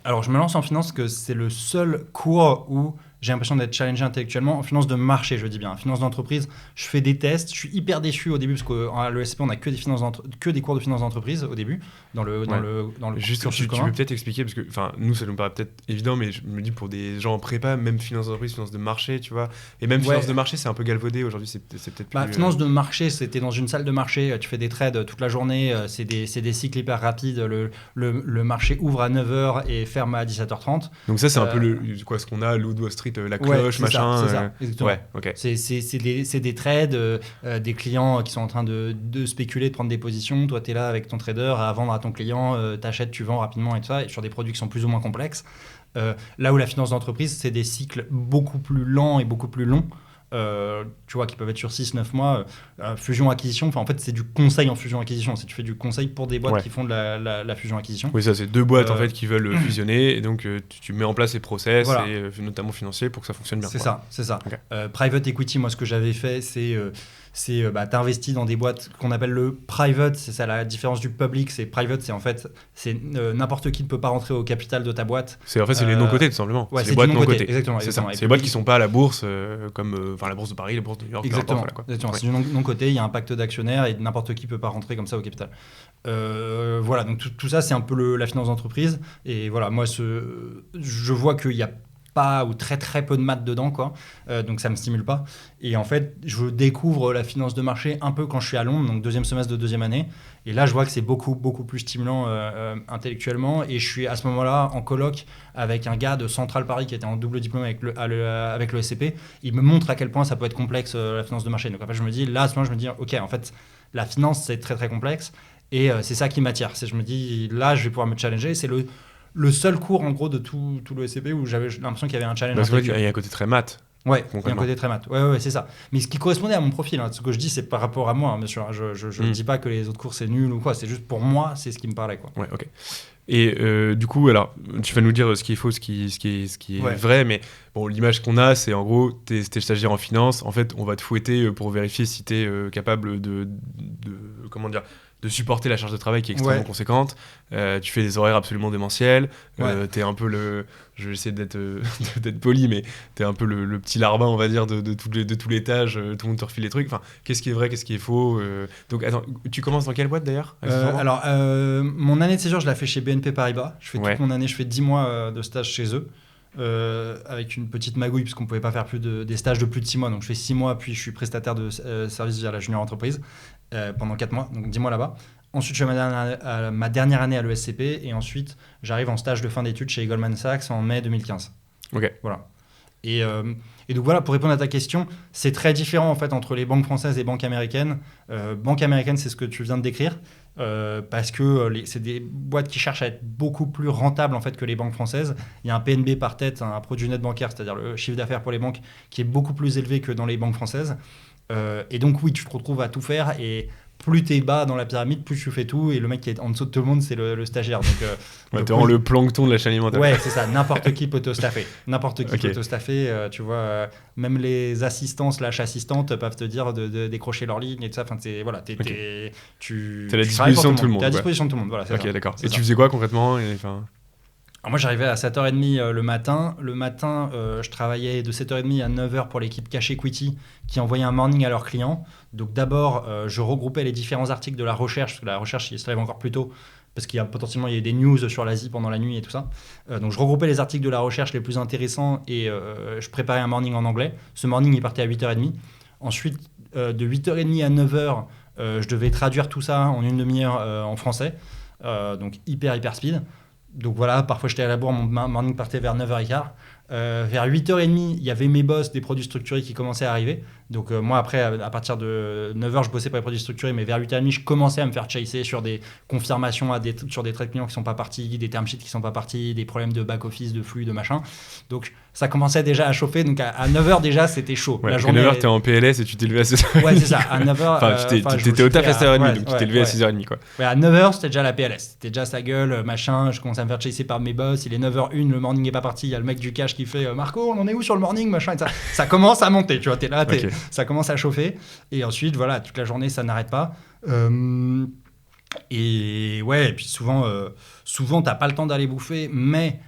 Alors, je me lance en finance parce que c'est le seul cours où j'ai l'impression d'être challengé intellectuellement. En finance de marché, je dis bien. En finance d'entreprise, je fais des tests. Je suis hyper déçu au début parce qu'à l'ESCP, on n'a que des cours de finance d'entreprise au début, dans le Juste, cursus tu commun. peux peut-être expliquer, parce que nous, ça nous paraît peut-être évident, mais je me dis pour des gens en prépa, même finance d'entreprise, finance de marché, tu vois. Et même finance de marché, c'est un peu galvaudé aujourd'hui, c'est peut-être plus. Finance de marché, c'était dans une salle de marché, tu fais des trades toute la journée, c'est des cycles hyper rapides. Le marché ouvre à 9h et ferme à 17h30. Donc, ça, c'est un peu ce qu'on a, Loup Wall Street, la cloche, machin. C'est ça, exactement. Ouais, ok. C'est des trades, des clients qui sont en train de spéculer, de prendre des positions. Toi, tu es là avec ton trader à vendre à ton client, t'achètes, tu vends rapidement et tout ça, et sur des produits qui sont plus ou moins complexes. Là où la finance d'entreprise, c'est des cycles beaucoup plus lents et beaucoup plus longs. Tu vois, qui peuvent être sur 6-9 mois, fusion-acquisition, en fait c'est du conseil en fusion-acquisition, tu fais du conseil pour des boîtes qui font de la fusion-acquisition. Oui, ça c'est deux boîtes en fait qui veulent fusionner, et donc tu mets en place les process, et notamment financiers, pour que ça fonctionne bien. C'est ça. Okay. Private equity, moi ce que j'avais fait, c'est t'investis dans des boîtes qu'on appelle le private, c'est ça la différence du public. C'est private, c'est en fait n'importe qui ne peut pas rentrer au capital de ta boîte. C'est les non-cotés tout simplement. Ouais, c'est les boîtes non-cotées. Exactement. C'est les boîtes qui sont pas à la bourse, comme la bourse de Paris, la bourse de New York. Exactement. Ouais. C'est du non-coté, il y a un pacte d'actionnaires et n'importe qui peut pas rentrer comme ça au capital. Voilà, donc tout ça c'est un peu la finance d'entreprise. Et voilà, moi je vois qu'il y a pas ou très très peu de maths dedans, quoi. Donc ça me stimule pas. Et en fait, je découvre la finance de marché un peu quand je suis à Londres, donc deuxième semestre de deuxième année. Et là, je vois que c'est beaucoup plus stimulant intellectuellement. Et je suis à ce moment-là en coloc avec un gars de Central Paris qui était en double diplôme avec le SCP. Il me montre à quel point ça peut être complexe, la finance de marché. Donc en fait, je me dis, là, à ce moment, je me dis, ok, en fait, la finance, c'est très très complexe. Et c'est ça qui m'attire. Je me dis, là, je vais pouvoir me challenger. C'est le seul cours en gros de tout le SCP où j'avais l'impression qu'il y avait un challenge. Parce qu'il y a un côté très maths. Ouais, il y a un côté très maths. Ouais, c'est ça. Mais ce qui correspondait à mon profil, ce que je dis, c'est par rapport à moi, bien sûr. Je ne dis pas que les autres cours c'est nul ou quoi. C'est juste pour moi, c'est ce qui me parlait, quoi. Ouais, ok. Et du coup, alors, tu vas nous dire ce qui est faux, ce qui est vrai, mais bon, l'image qu'on a, c'est en gros, t'es stagiaire en finance. En fait, on va te fouetter pour vérifier si t'es capable de supporter la charge de travail qui est extrêmement conséquente. Tu fais des horaires absolument démentiels. T'es un peu je vais essayer d'être poli, mais t'es un peu le petit larbin, on va dire, de tous les tâches. Tout le monde te refile les trucs. Enfin, qu'est-ce qui est vrai, qu'est-ce qui est faux Donc, attends, tu commences dans quelle boîte d'ailleurs Alors, mon année de séjour, je l'ai fait chez BNP Paribas. Je fais toute mon année, je fais 10 mois de stage chez eux. Avec une petite magouille puisqu'on ne pouvait pas faire des stages de plus de 6 mois, donc je fais 6 mois puis je suis prestataire de service via la junior entreprise pendant 4 mois, donc 10 mois là-bas. Ensuite je fais ma dernière année à l'ESCP et ensuite j'arrive en stage de fin d'études chez Goldman Sachs en mai 2015. Ok. Voilà. Et donc voilà, pour répondre à ta question, c'est très différent en fait entre les banques françaises et banques américaines. Banque américaine, c'est ce que tu viens de décrire. Parce que c'est des boîtes qui cherchent à être beaucoup plus rentables en fait que les banques françaises. Il y a un PNB par tête, un produit net bancaire, c'est-à-dire le chiffre d'affaires pour les banques, qui est beaucoup plus élevé que dans les banques françaises. Et donc oui, tu te retrouves à tout faire et plus t'es bas dans la pyramide, plus tu fais tout, et le mec qui est en dessous de tout le monde, c'est le stagiaire. Donc, t'es le plancton de la chaîne alimentaire. Ouais, c'est ça, n'importe qui peut te staffer. N'importe qui peut te staffer, tu vois, même les assistants/assistantes peuvent te dire de décrocher leur ligne et tout ça. Enfin, t'es à la disposition de tout le monde. T'es à la disposition de tout le monde, voilà. Ok, d'accord. Et tu faisais quoi concrètement Alors moi, j'arrivais à 7h30 le matin. Le matin, je travaillais de 7h30 à 9h pour l'équipe Cash Equity qui envoyait un morning à leurs clients. Donc d'abord, je regroupais les différents articles de la recherche, parce que la recherche, il se lève encore plus tôt, parce qu'il y a potentiellement des news sur l'Asie pendant la nuit et tout ça. Donc je regroupais les articles de la recherche les plus intéressants et je préparais un morning en anglais. Ce morning, il partait à 8h30. Ensuite, de 8h30 à 9h, je devais traduire tout ça en une demi-heure en français. Donc hyper speed. Donc voilà, parfois j'étais à la bourre, mon morning partait vers 9h15. Vers 8h30, il y avait mes boss des produits structurés qui commençaient à arriver. Donc moi après, à partir de 9h, je bossais pour les produits structurés, mais vers 8h30, je commençais à me faire chaser sur des confirmations sur des trades clients qui ne sont pas partis, des term sheets qui ne sont pas partis, des problèmes de back-office, de flux, de machin. Donc ça commençait déjà à chauffer. Donc à 9h déjà, c'était chaud. Ouais, la journée, à 9h, t'es en PLS et tu t'es levé à 6h30. Ouais, c'est ça. À 9h. T'étais au taf à 6h30, donc tu t'es levé à 6h30, quoi. Ouais, à 9h, c'était déjà la PLS. C'était déjà sa gueule, machin. Je commençais à me faire chaser par mes boss. Il est 9h01, le morning n'est pas parti. Il y a le mec du cash qui fait Marco, on en est où sur le morning, machin. Et ça commence à monter, tu vois. T'es là, ça commence à chauffer. Et ensuite, voilà, toute la journée, ça n'arrête pas. Et puis souvent, t'as pas le temps d'aller bouffer, mais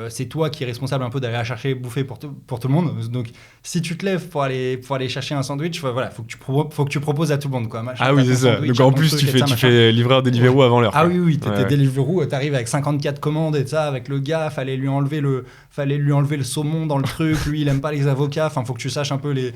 c'est toi qui es responsable un peu d'aller la chercher bouffer pour tout le monde. Donc, si tu te lèves pour aller chercher un sandwich, voilà, faut que tu proposes à tout le monde, quoi. Machin, oui, c'est ça. Donc, en plus, tu fais livreur Deliveroo avant l'heure. Ah oui, t'étais Deliveroo, t'arrives avec 54 commandes et ça, avec le gars, fallait lui enlever le saumon dans le truc. Lui, il aime pas les avocats. Enfin, faut que tu saches un peu les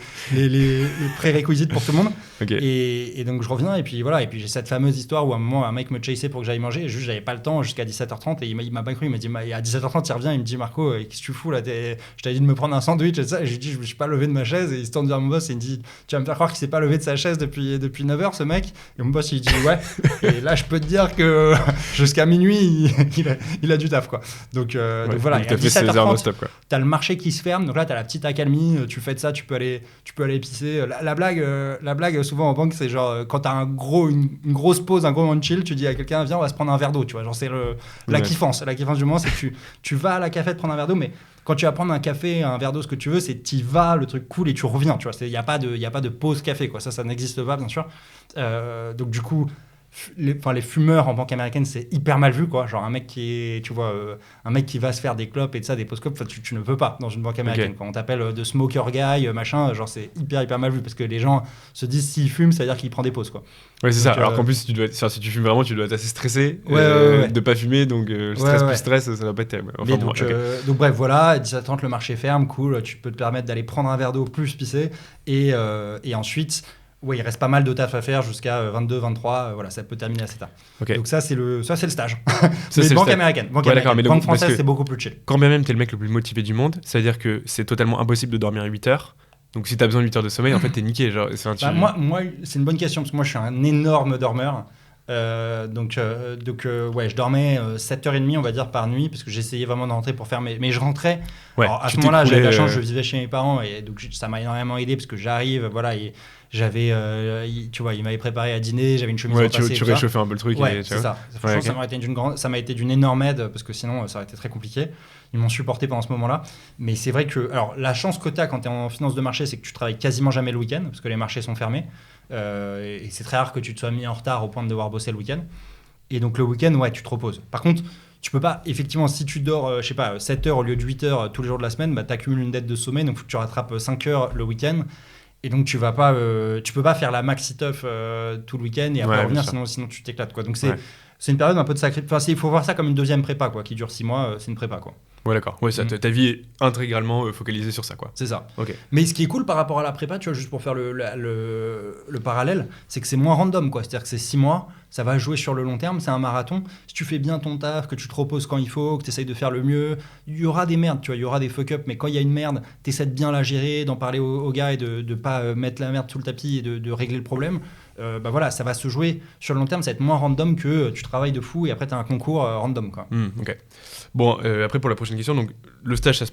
prérequisites pour tout le monde. Okay. Et donc, je reviens et puis voilà. Et puis, j'ai cette fameuse histoire où à un moment, un mec me chassait pour que j'aille manger. Et juste, j'avais pas le temps jusqu'à 17h30 et il m'a pas cru. Il m'a dit, à 17h30, il revient, il me dit, Marco, qu'est-ce que tu fous là? Je t'avais dit de me prendre un sandwich et ça. Et j'ai dit, je me suis pas levé de ma chaise. Et il se tourne vers mon boss et il me dit, tu vas me faire croire qu'il s'est pas levé de sa chaise depuis 9h, ce mec. Et mon boss, il dit, ouais. Et là, je peux te dire que jusqu'à minuit, il a du taf, quoi. Donc voilà. Donc, t'as fait 16h t'as le marché qui se ferme. Donc là, t'as la petite accalmie. Tu fais de ça, tu peux aller épicer. La blague, souvent en banque, c'est genre, quand t'as une grosse pause, un gros moment de chill, tu dis à quelqu'un, viens, on va se prendre un verre d'eau, tu vois. Genre, c'est la kiffance. La kiffance du moment, c'est que tu vas à la cafette prendre un verre d'eau, mais quand tu vas prendre un café, un verre d'eau, ce que tu veux, c'est t'y vas, le truc cool et tu reviens, tu vois. Il n'y a pas de pause café, quoi. Ça n'existe pas, bien sûr. Donc, du coup, les fumeurs en banque américaine, c'est hyper mal vu, quoi. Genre, un mec qui va se faire des clopes et de ça, des post-clopes, tu ne peux pas dans une banque américaine. Quand on t'appelle de smoker guy, machin, genre, c'est hyper mal vu parce que les gens se disent s'il fume, ça veut dire qu'il prend des pauses, quoi. Ouais, c'est ça. Alors qu'en plus, si tu fumes vraiment, tu dois être assez stressé de pas fumer, donc stress plus stress, ça va pas être terrible. Enfin, donc bref, voilà, 17h30, le marché ferme, cool, tu peux te permettre d'aller prendre un verre d'eau plus pisser et ensuite, il reste pas mal de taf à faire jusqu'à 22, 23, voilà, ça peut terminer assez tard. Donc ça, c'est le stage. Mais banque américaine. Banque française, c'est beaucoup plus chill. Quand bien même t'es le mec le plus motivé du monde, ça veut dire que c'est totalement impossible de dormir 8 heures. Donc si t'as besoin de 8 heures de sommeil, en fait, t'es niqué. Genre, moi, c'est une bonne question, parce que moi, je suis un énorme dormeur. Donc je dormais 7h30 on va dire par nuit parce que j'essayais vraiment de rentrer pour faire mais je rentrais. Alors, à ce moment-là j'avais la chance, je vivais chez mes parents et donc ça m'a énormément aidé parce que j'arrive, voilà, et j'avais tu vois, ils m'avaient préparé à dîner, j'avais une chemise en passé, tu réchauffais un peu le truc c'est ça. Franchement, ça m'a été d'une énorme aide parce que sinon ça aurait été très compliqué. Ils m'ont supporté pendant ce moment-là, mais c'est vrai que alors la chance que tu as quand tu es en finance de marché, c'est que tu travailles quasiment jamais le week-end parce que les marchés sont fermés. Et c'est très rare que tu te sois mis en retard au point de devoir bosser le week-end. Et donc le week-end, tu te reposes. Par contre, tu peux pas, effectivement, si tu dors, 7 heures au lieu de 8 heures tous les jours de la semaine, tu accumules une dette de sommeil, donc faut que tu rattrapes 5 heures le week-end. Et donc tu peux pas faire la maxi tough tout le week-end et après revenir, sinon tu t'éclates, quoi. Donc c'est une période un peu de sacrifice. Enfin, il faut voir ça comme une deuxième prépa, quoi, qui dure 6 mois, c'est une prépa, quoi. Ouais, d'accord. Ouais, ta vie est intégralement focalisée sur ça, quoi. C'est ça. Okay. Mais ce qui est cool par rapport à la prépa, tu vois, juste pour faire le parallèle, c'est que c'est moins random, quoi. C'est-à-dire que c'est 6 mois, ça va jouer sur le long terme, c'est un marathon. Si tu fais bien ton taf, que tu te reposes quand il faut, que tu essayes de faire le mieux, il y aura des merdes, tu vois, il y aura des fuck-up, mais quand il y a une merde, tu essaies de bien la gérer, d'en parler aux gars et de pas mettre la merde sous le tapis et de régler le problème. Voilà, ça va se jouer sur le long terme, ça va être moins random que tu travailles de fou et après tu as un concours random, quoi. Ok. Bon, après pour la prochaine question, donc le stage ça se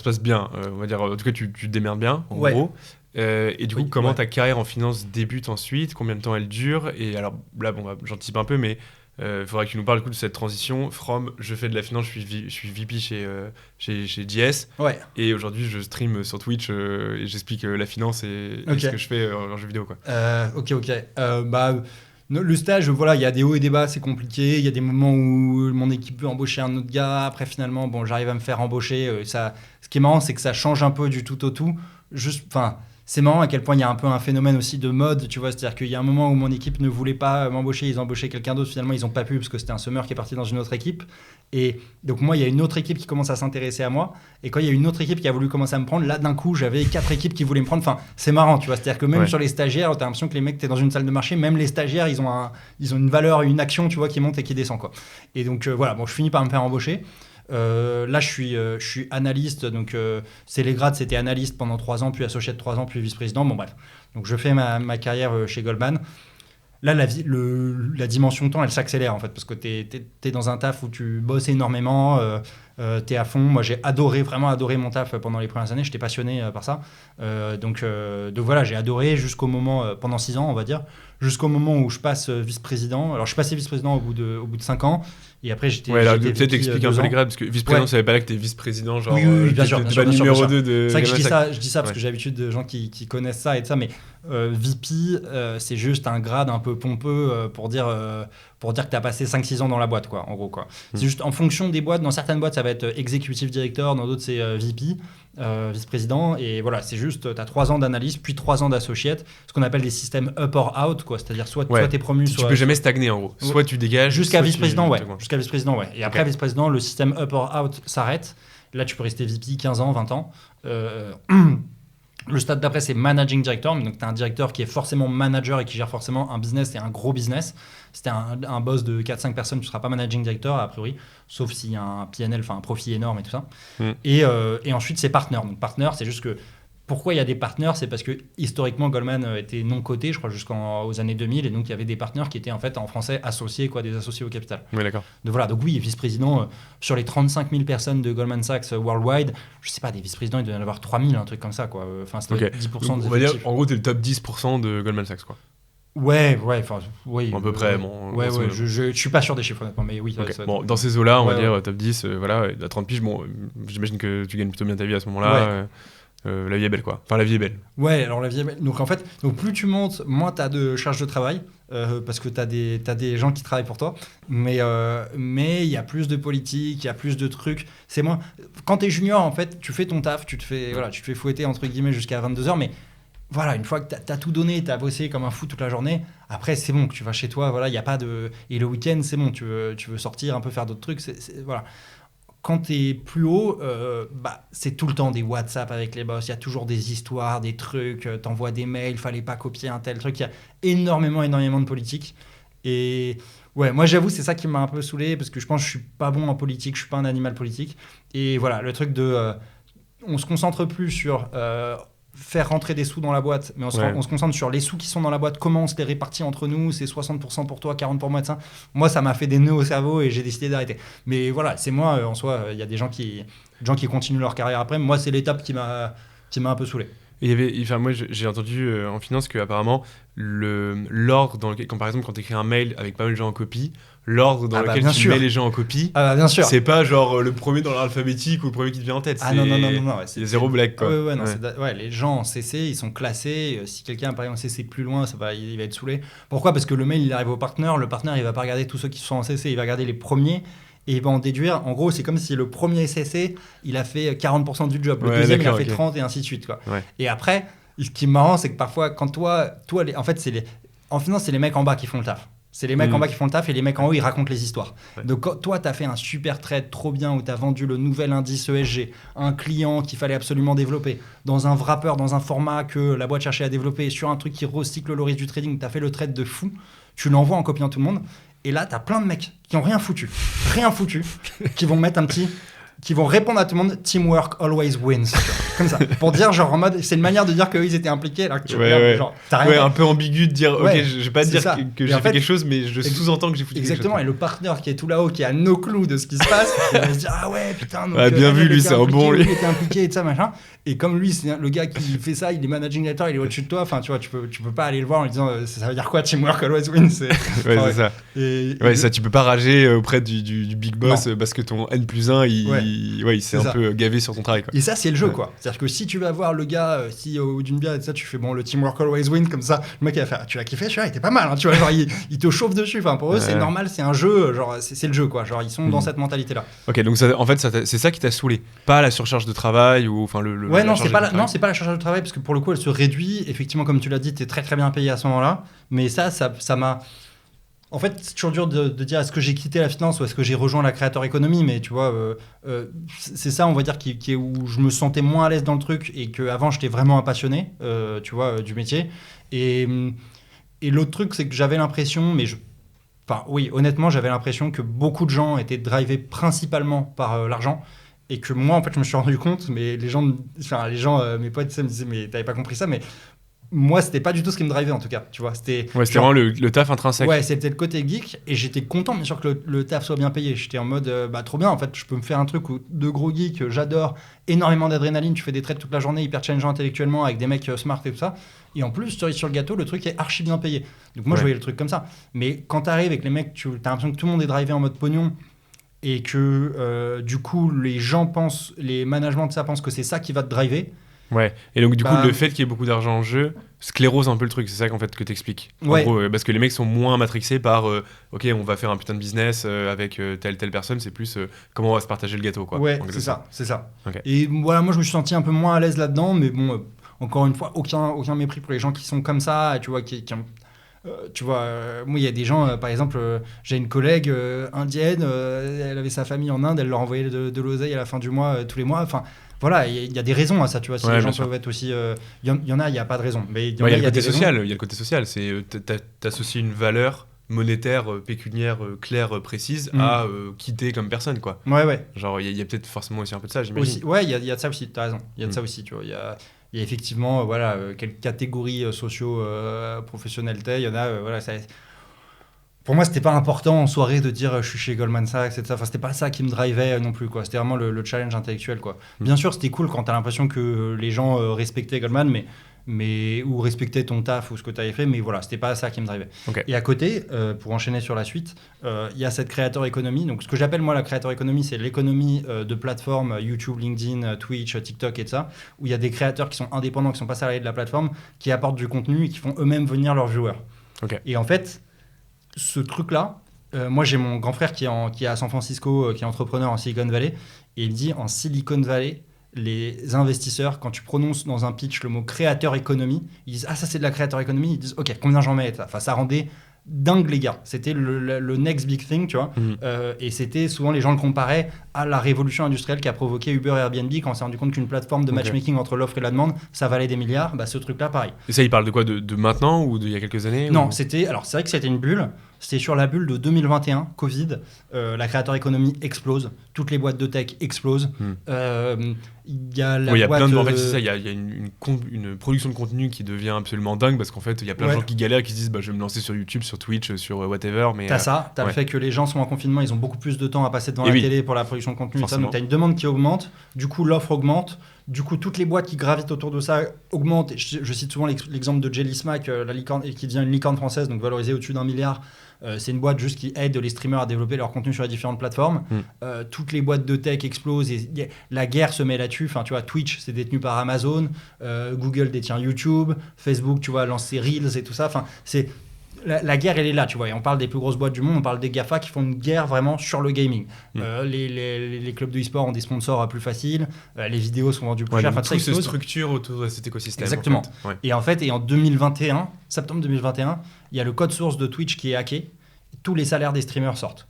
passe bien, on va dire, en tout cas tu te démerdes bien en gros. Et du coup, comment ta carrière en finance débute ensuite, combien de temps elle dure? Et alors là, j'anticipe un peu, mais il faudra que tu nous parles du coup de cette transition from je fais de la finance, je suis VP chez DS, et aujourd'hui je stream sur Twitch et j'explique la finance et ce que je fais en jeu vidéo, quoi. Ok. Le stage, voilà, il y a des hauts et des bas, c'est compliqué. Il y a des moments où mon équipe veut embaucher un autre gars. Après, finalement, j'arrive à me faire embaucher. Ce qui est marrant, c'est que ça change un peu du tout au tout. C'est marrant à quel point il y a un peu un phénomène aussi de mode, tu vois. C'est-à-dire qu'il y a un moment où mon équipe ne voulait pas m'embaucher, ils embauchaient quelqu'un d'autre. Finalement, ils n'ont pas pu parce que c'était un summer qui est parti dans une autre équipe. Et donc, moi, il y a une autre équipe qui commence à s'intéresser à moi. Et quand il y a une autre équipe qui a voulu commencer à me prendre, là, d'un coup, j'avais 4 équipes qui voulaient me prendre. Enfin, c'est marrant, tu vois. C'est-à-dire que même sur les stagiaires, tu as l'impression que les mecs, tu es dans une salle de marché, même les stagiaires, ils ont une valeur, une action, tu vois, qui monte et qui descend, quoi. Et donc, voilà, je finis par me faire embaucher. Là, je suis analyste, donc c'est les grades, c'était analyste pendant 3 ans, puis associé de 3 ans, puis vice-président. Bon, bref. Donc, je fais ma carrière chez Goldman. Là, la dimension temps, elle s'accélère en fait, parce que t'es dans un taf où tu bosses énormément, t'es à fond. Moi, j'ai vraiment adoré mon taf pendant les premières années, j'étais passionné par ça. Donc voilà, j'ai adoré jusqu'au moment, pendant 6 ans, on va dire, jusqu'au moment où je passe vice-président. Alors, je suis passé vice-président au bout de 5 ans. Et après, j'étais. Ouais, alors peut-être expliquer un peu les grades, parce que vice-président, ça veut pas là que t'es vice-président, genre. Oui, bien sûr. T'es pas numéro 2 de. C'est vrai que je dis ça parce que j'ai l'habitude de gens qui connaissent ça et de ça, mais VP, c'est juste un grade un peu pompeux pour dire que t'as passé 5-6 ans dans la boîte, quoi, en gros, quoi. C'est juste en fonction des boîtes, dans certaines boîtes, ça va être executive director, dans d'autres, c'est VP, vice-président. Et voilà, c'est juste, tu as 3 ans d'analyse, puis 3 ans d'associate, ce qu'on appelle des systèmes up or out, quoi. C'est-à-dire, soit tu es promu, tu peux jamais stagner, en gros. Soit tu dégages. Jusqu'à vice-président, Jusqu'à vice-président, ouais. Et après, vice-président, le système up or out s'arrête. Là, tu peux rester VP 15 ans, 20 ans. Le stade d'après, c'est managing director. Donc, tu as un directeur qui est forcément manager et qui gère forcément un business et un gros business. Si tu es un boss de 4-5 personnes, tu ne seras pas managing director, a priori, sauf s'il y a un PNL, enfin un profit énorme et tout ça. Et ensuite, c'est partner. Donc, partner, c'est juste que pourquoi il y a des partenaires, c'est parce que historiquement, Goldman était non coté, je crois, jusqu'aux années 2000. Et donc, il y avait des partenaires qui étaient en fait en français associés, quoi, des associés au capital. Oui, d'accord. Donc, voilà. Donc, oui, vice-président, sur les 35 000 personnes de Goldman Sachs worldwide, je sais pas, des vice-présidents, il doit y en avoir 3 000, un truc comme ça, quoi. Enfin, c'est 10% donc, des on va dire, effectifs. en gros, tu es le top 10% de Goldman Sachs, quoi. Ouais, enfin, oui. À peu près, bon. Ouais, je suis pas sûr des chiffres, honnêtement, mais oui. Okay. Bon, dans ces eaux-là, on va dire top 10, voilà, à 30 piges, bon, j'imagine que tu gagnes plutôt bien ta vie à ce moment-là. Ouais. La vie est belle, quoi. Enfin, la vie est belle. Ouais, alors la vie est belle. Donc, en fait, plus tu montes, moins tu as de charge de travail, parce que tu as des gens qui travaillent pour toi. Mais il y a plus de politique, il y a plus de trucs. C'est moins... Quand tu es junior, en fait, tu fais ton taf, tu te fais fouetter, entre guillemets, jusqu'à 22h, mais voilà, une fois que tu as tout donné, tu as bossé comme un fou toute la journée, après, c'est bon, que tu vas chez toi, voilà, il n'y a pas de... Et le week-end, c'est bon, tu veux sortir, un peu faire d'autres trucs, voilà. Quand tu es plus haut, c'est tout le temps des WhatsApp avec les boss. Il y a toujours des histoires, des trucs. T'envoies des mails, fallait pas copier un tel truc. Il y a énormément de politique. Et ouais, moi j'avoue, c'est ça qui m'a un peu saoulé parce que je pense que je suis pas bon en politique, je suis pas un animal politique. Et voilà, le truc de, on se concentre plus sur faire rentrer des sous dans la boîte, mais on se concentre sur les sous qui sont dans la boîte, comment on se les répartit entre nous, c'est 60% pour toi, 40% pour moi, ça. Moi, ça m'a fait des nœuds au cerveau et j'ai décidé d'arrêter. Mais voilà, c'est moi, en soi, il y a des gens qui continuent leur carrière après, mais moi, c'est l'étape qui m'a un peu saoulé. Moi, j'ai entendu en finance qu'apparemment, l'ordre dans lequel, par exemple, quand tu écris un mail avec pas mal de gens en copie, l'ordre dans lequel tu mets les gens en copie, bien sûr. C'est pas genre le premier dans l'ordre alphabétique ou le premier qui te vient en tête. Non. C'est zéro blague, quoi. Les gens en CC, ils sont classés. Si quelqu'un apparaît en CC plus loin, il va être saoulé. Pourquoi ? Parce que le mail, il arrive au partenaire. Le partenaire, il va pas regarder tous ceux qui sont en CC, il va regarder les premiers. Et il va en déduire, en gros, c'est comme si le premier CC, il a fait 40% du job. Le deuxième, il a fait 30% et ainsi de suite, quoi. Et après, ce qui est marrant, c'est que parfois, quand toi en fait, en finance, c'est les mecs en bas qui font le taf. C'est les mecs en bas qui font le taf et les mecs en haut, ils racontent les histoires. Donc, quand toi, tu as fait un super trade trop bien où tu as vendu le nouvel indice ESG à un client qu'il fallait absolument développer dans un wrapper, dans un format que la boîte cherchait à développer, sur un truc qui recycle le risque du trading, tu as fait le trade de fou, tu l'envoies en copiant tout le monde. Et là, tu as plein de mecs qui n'ont rien foutu, qui vont mettre qui vont répondre à tout le monde, teamwork always wins, comme ça, pour dire genre en mode, c'est une manière de dire qu'eux ils étaient impliqués, là que tu regardes, genre, t'as rien un peu ambigu de dire, ok, je vais pas dire que j'ai fait quelque chose, mais je sous-entends que j'ai foutu quelque chose. Exactement, et le partenaire qui est tout là-haut, qui a no clue de ce qui se passe, il va se dire, ah ouais, putain, donc, bien vu, lui, c'est un bon, lui. Il était impliqué et tout ça, machin. Et comme lui, c'est le gars qui fait ça, il est managing director, il est au-dessus de toi, enfin, tu vois, tu peux pas aller le voir en lui disant, ça veut dire quoi, teamwork always wins, c'est ça. Ça, tu peux pas rager auprès du big boss parce que ton N+1, il s'est un peu gavé sur ton travail, quoi. Et ça, c'est le jeu, quoi. C'est-à-dire que si tu vas voir le gars, CEO d'une bière et ça, tu fais bon, le teamwork always win, comme ça, le mec il va faire, tu l'as kiffé, celui-là, il était pas mal, hein, tu vois, genre il te chauffe dessus. Enfin, pour eux, c'est normal, c'est un jeu, genre c'est le jeu, quoi. Genre ils sont dans cette mentalité-là. Ok, donc ça, en fait, c'est ça qui t'a saoulé, pas la surcharge de travail ou enfin le. Ouais, non, c'est pas la surcharge de travail parce que pour le coup, elle se réduit. Effectivement, comme tu l'as dit, t'es très très bien payé à ce moment-là. Mais ça m'a. En fait, c'est toujours dur de dire est-ce que j'ai quitté la finance ou est-ce que j'ai rejoint la créateur économie, mais tu vois, c'est ça, on va dire, qui est où je me sentais moins à l'aise dans le truc et qu'avant, j'étais vraiment un passionné, tu vois, du métier. Et l'autre truc, c'est que j'avais l'impression, enfin, oui, honnêtement, j'avais l'impression que beaucoup de gens étaient drivés principalement par l'argent. Et que moi, en fait, je me suis rendu compte, mais les gens, mes potes, me disaient, mais t'avais pas compris ça, mais moi, c'était pas du tout ce qui me drivait, en tout cas, tu vois. C'était vraiment le taf intrinsèque. Ouais, c'était le côté geek, et j'étais content, bien sûr, que le taf soit bien payé. J'étais en mode, trop bien, en fait, je peux me faire un truc où de gros geeks, j'adore, énormément d'adrénaline, tu fais des trades toute la journée, hyper challengeant intellectuellement, avec des mecs smart et tout ça. Et en plus, cerise sur le gâteau, le truc est archi bien payé. Donc moi, je voyais le truc comme ça. Mais quand t'arrives avec les mecs, t'as l'impression que tout le monde est drivé en mode pognon, et que du coup les gens pensent, les managements de ça pensent que c'est ça qui va te driver, Ouais, et donc du coup, Bah, le fait qu'il y ait beaucoup d'argent en jeu sclérose un peu le truc, c'est ça qu'en fait que t'expliques. Ouais. En gros, parce que les mecs sont moins matrixés par ok, on va faire un putain de business avec telle personne, c'est plus comment on va se partager le gâteau, quoi. Ouais, en quelque c'est sorte. ça, c'est ça. Ok. Et voilà, moi je me suis senti un peu moins à l'aise là-dedans, mais bon, encore une fois, aucun mépris pour les gens qui sont comme ça, tu vois, qui ont- tu vois, moi il y a des gens, par exemple, j'ai une collègue indienne, elle avait sa famille en Inde, elle leur envoyait de l'oseille à la fin du mois, tous les mois, enfin voilà, il y a des raisons à ça, tu vois, si Ouais, les bien gens sûr. peuvent être aussi... il y en a, il n'y a pas de raison, mais il y en Ouais, il a, y a il le y a des côté raisons. social, il y a le côté social, c'est t'associes une valeur monétaire, pécuniaire, claire, précise à qui t'es comme personne, quoi. Ouais, ouais. Genre, il y a peut-être forcément aussi un peu de ça, j'imagine. Aussi, ouais, il y a de ça aussi, t'as raison. Il y a de Mm. ça aussi, tu vois. Il y a effectivement, voilà, quelles catégories socio-professionnelles t'es. Il y en a, voilà, pour moi, c'était pas important en soirée de dire je suis chez Goldman Sachs, etc. Enfin, c'était pas ça qui me drivait non plus, quoi. C'était vraiment le challenge intellectuel, quoi. Mm. Bien sûr, c'était cool quand t'as l'impression que les gens respectaient Goldman, ou respectaient ton taf ou ce que t'avais fait, mais voilà, c'était pas ça qui me drivait. Ok. Et à côté, pour enchaîner sur la suite, il y a cette créateur économie. Donc, ce que j'appelle moi la créateur économie, c'est l'économie de plateformes YouTube, LinkedIn, Twitch, TikTok et de ça, où il y a des créateurs qui sont indépendants, qui sont pas salariés de la plateforme, qui apportent du contenu et qui font eux-mêmes venir leurs viewers. Ok. Et en fait, ce truc-là, moi j'ai mon grand frère qui est à San Francisco, qui est entrepreneur en Silicon Valley, et il me dit en Silicon Valley, les investisseurs, quand tu prononces dans un pitch le mot créateur économie, ils disent ah ça c'est de la créateur économie, ils disent ok combien j'en mets, enfin ça rendait dingue les gars, c'était le next big thing, tu vois. Mhm. Et c'était souvent les gens le comparaient à la révolution industrielle qui a provoqué Uber et Airbnb quand on s'est rendu compte qu'une plateforme de Ok. matchmaking entre l'offre et la demande ça valait des milliards. Bah ce truc là pareil. Et ça, il parle de quoi, de maintenant ou d'il y a quelques années Non, ou... c'est vrai que c'était une bulle. C'était sur la bulle de 2021, Covid. La créateur économie explose. Toutes les boîtes de tech explosent. Il y a la Oui, il y a boîte, plein de. En fait, c'est ça, il y a une production de contenu qui devient absolument dingue parce qu'en fait, il y a plein de Ouais. gens qui galèrent, qui se disent bah, je vais me lancer sur YouTube, sur Twitch, sur whatever. Mais, T'as ça, t'as le ouais. fait que les gens sont en confinement, ils ont beaucoup plus de temps à passer devant Et la oui. télé pour la production de contenu. Et ça, Forcément. donc t'as une demande qui augmente, du coup l'offre augmente, du coup toutes les boîtes qui gravitent autour de ça augmentent. Et je cite souvent l'exemple de Jelly Smack, la licorne, qui devient une licorne française, donc valorisée au-dessus d'1 milliard. C'est une boîte juste qui aide les streamers à développer leur contenu sur les différentes plateformes. Toutes les boîtes de tech explosent et la guerre se met là-dessus. Enfin, tu vois, Twitch, c'est détenu par Amazon, Google détient YouTube, Facebook, tu vois, lance ses Reels et tout ça. Enfin, c'est la guerre, elle est là, tu vois. Et on parle des plus grosses boîtes du monde, on parle des GAFA qui font une guerre vraiment sur le gaming. Les clubs de e-sport ont des sponsors plus faciles, les vidéos sont vendues plus Ouais, cher. donc Enfin, ça tout se explose. structure autour de cet écosystème. Exactement. En fait. Ouais. Et en fait, en 2021, septembre 2021, il y a le code source de Twitch qui est hacké. Tous les salaires des streamers sortent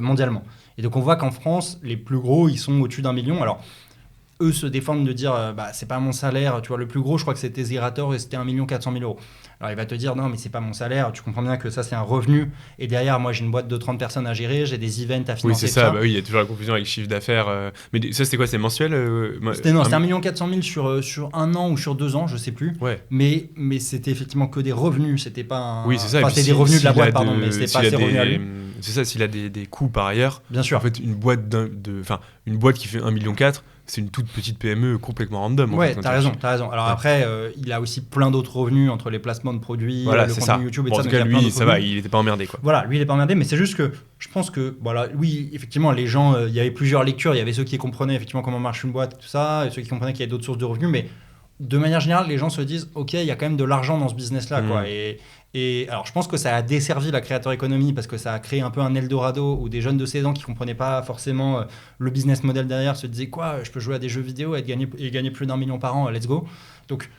mondialement. Et donc on voit qu'en France, les plus gros, ils sont au-dessus d'1 million. Alors, eux se défendent de dire bah, c'est pas mon salaire. Tu vois, le plus gros, je crois que c'était Zerator et c'était 1 400 000 euros. Alors il va te dire non, mais c'est pas mon salaire. Tu comprends bien que ça, c'est un revenu. Et derrière, moi, j'ai une boîte de 30 personnes à gérer, j'ai des events à financer. Oui, c'est tout ça. Bah oui, il y a toujours la confusion avec le chiffre d'affaires. Mais ça, c'était quoi? C'est mensuel C'était 1 400 000 sur un an ou sur 2 ans, je sais plus. Ouais. Mais c'était effectivement que des revenus. C'était pas un... Oui, c'est ça. Enfin, et puis c'était des revenus de la s'il a boîte, pardon, mais c'était pas s'il a ses revenus à lui. C'est ça, s'il a des coûts par ailleurs. Bien sûr. En fait, une boîte une boîte qui fait 1,4 million, c'est une toute petite PME complètement random. Ouais, en fait, t'as raison. Alors Ouais. après, il a aussi plein d'autres revenus entre les placements de produits, Voilà, le c'est contenu ça. YouTube et Bon, en tout tout ça. cas, donc il y a plein lui, d'autres ça va, revenus. il était pas emmerdé, quoi. Voilà, lui, il est pas emmerdé, mais c'est juste que je pense que, voilà, oui, effectivement, les gens, il y avait plusieurs lectures. Il y avait ceux qui comprenaient effectivement comment marche une boîte, tout ça, et ceux qui comprenaient qu'il y avait d'autres sources de revenus, mais de manière générale, les gens se disent, ok, il y a quand même de l'argent dans ce business-là, quoi. Et alors, je pense que ça a desservi la créateur économie parce que ça a créé un peu un Eldorado où des jeunes de 16 ans qui comprenaient pas forcément le business model derrière se disaient quoi, je peux jouer à des jeux vidéo et gagner plus d'1 million par an, let's go. Donc,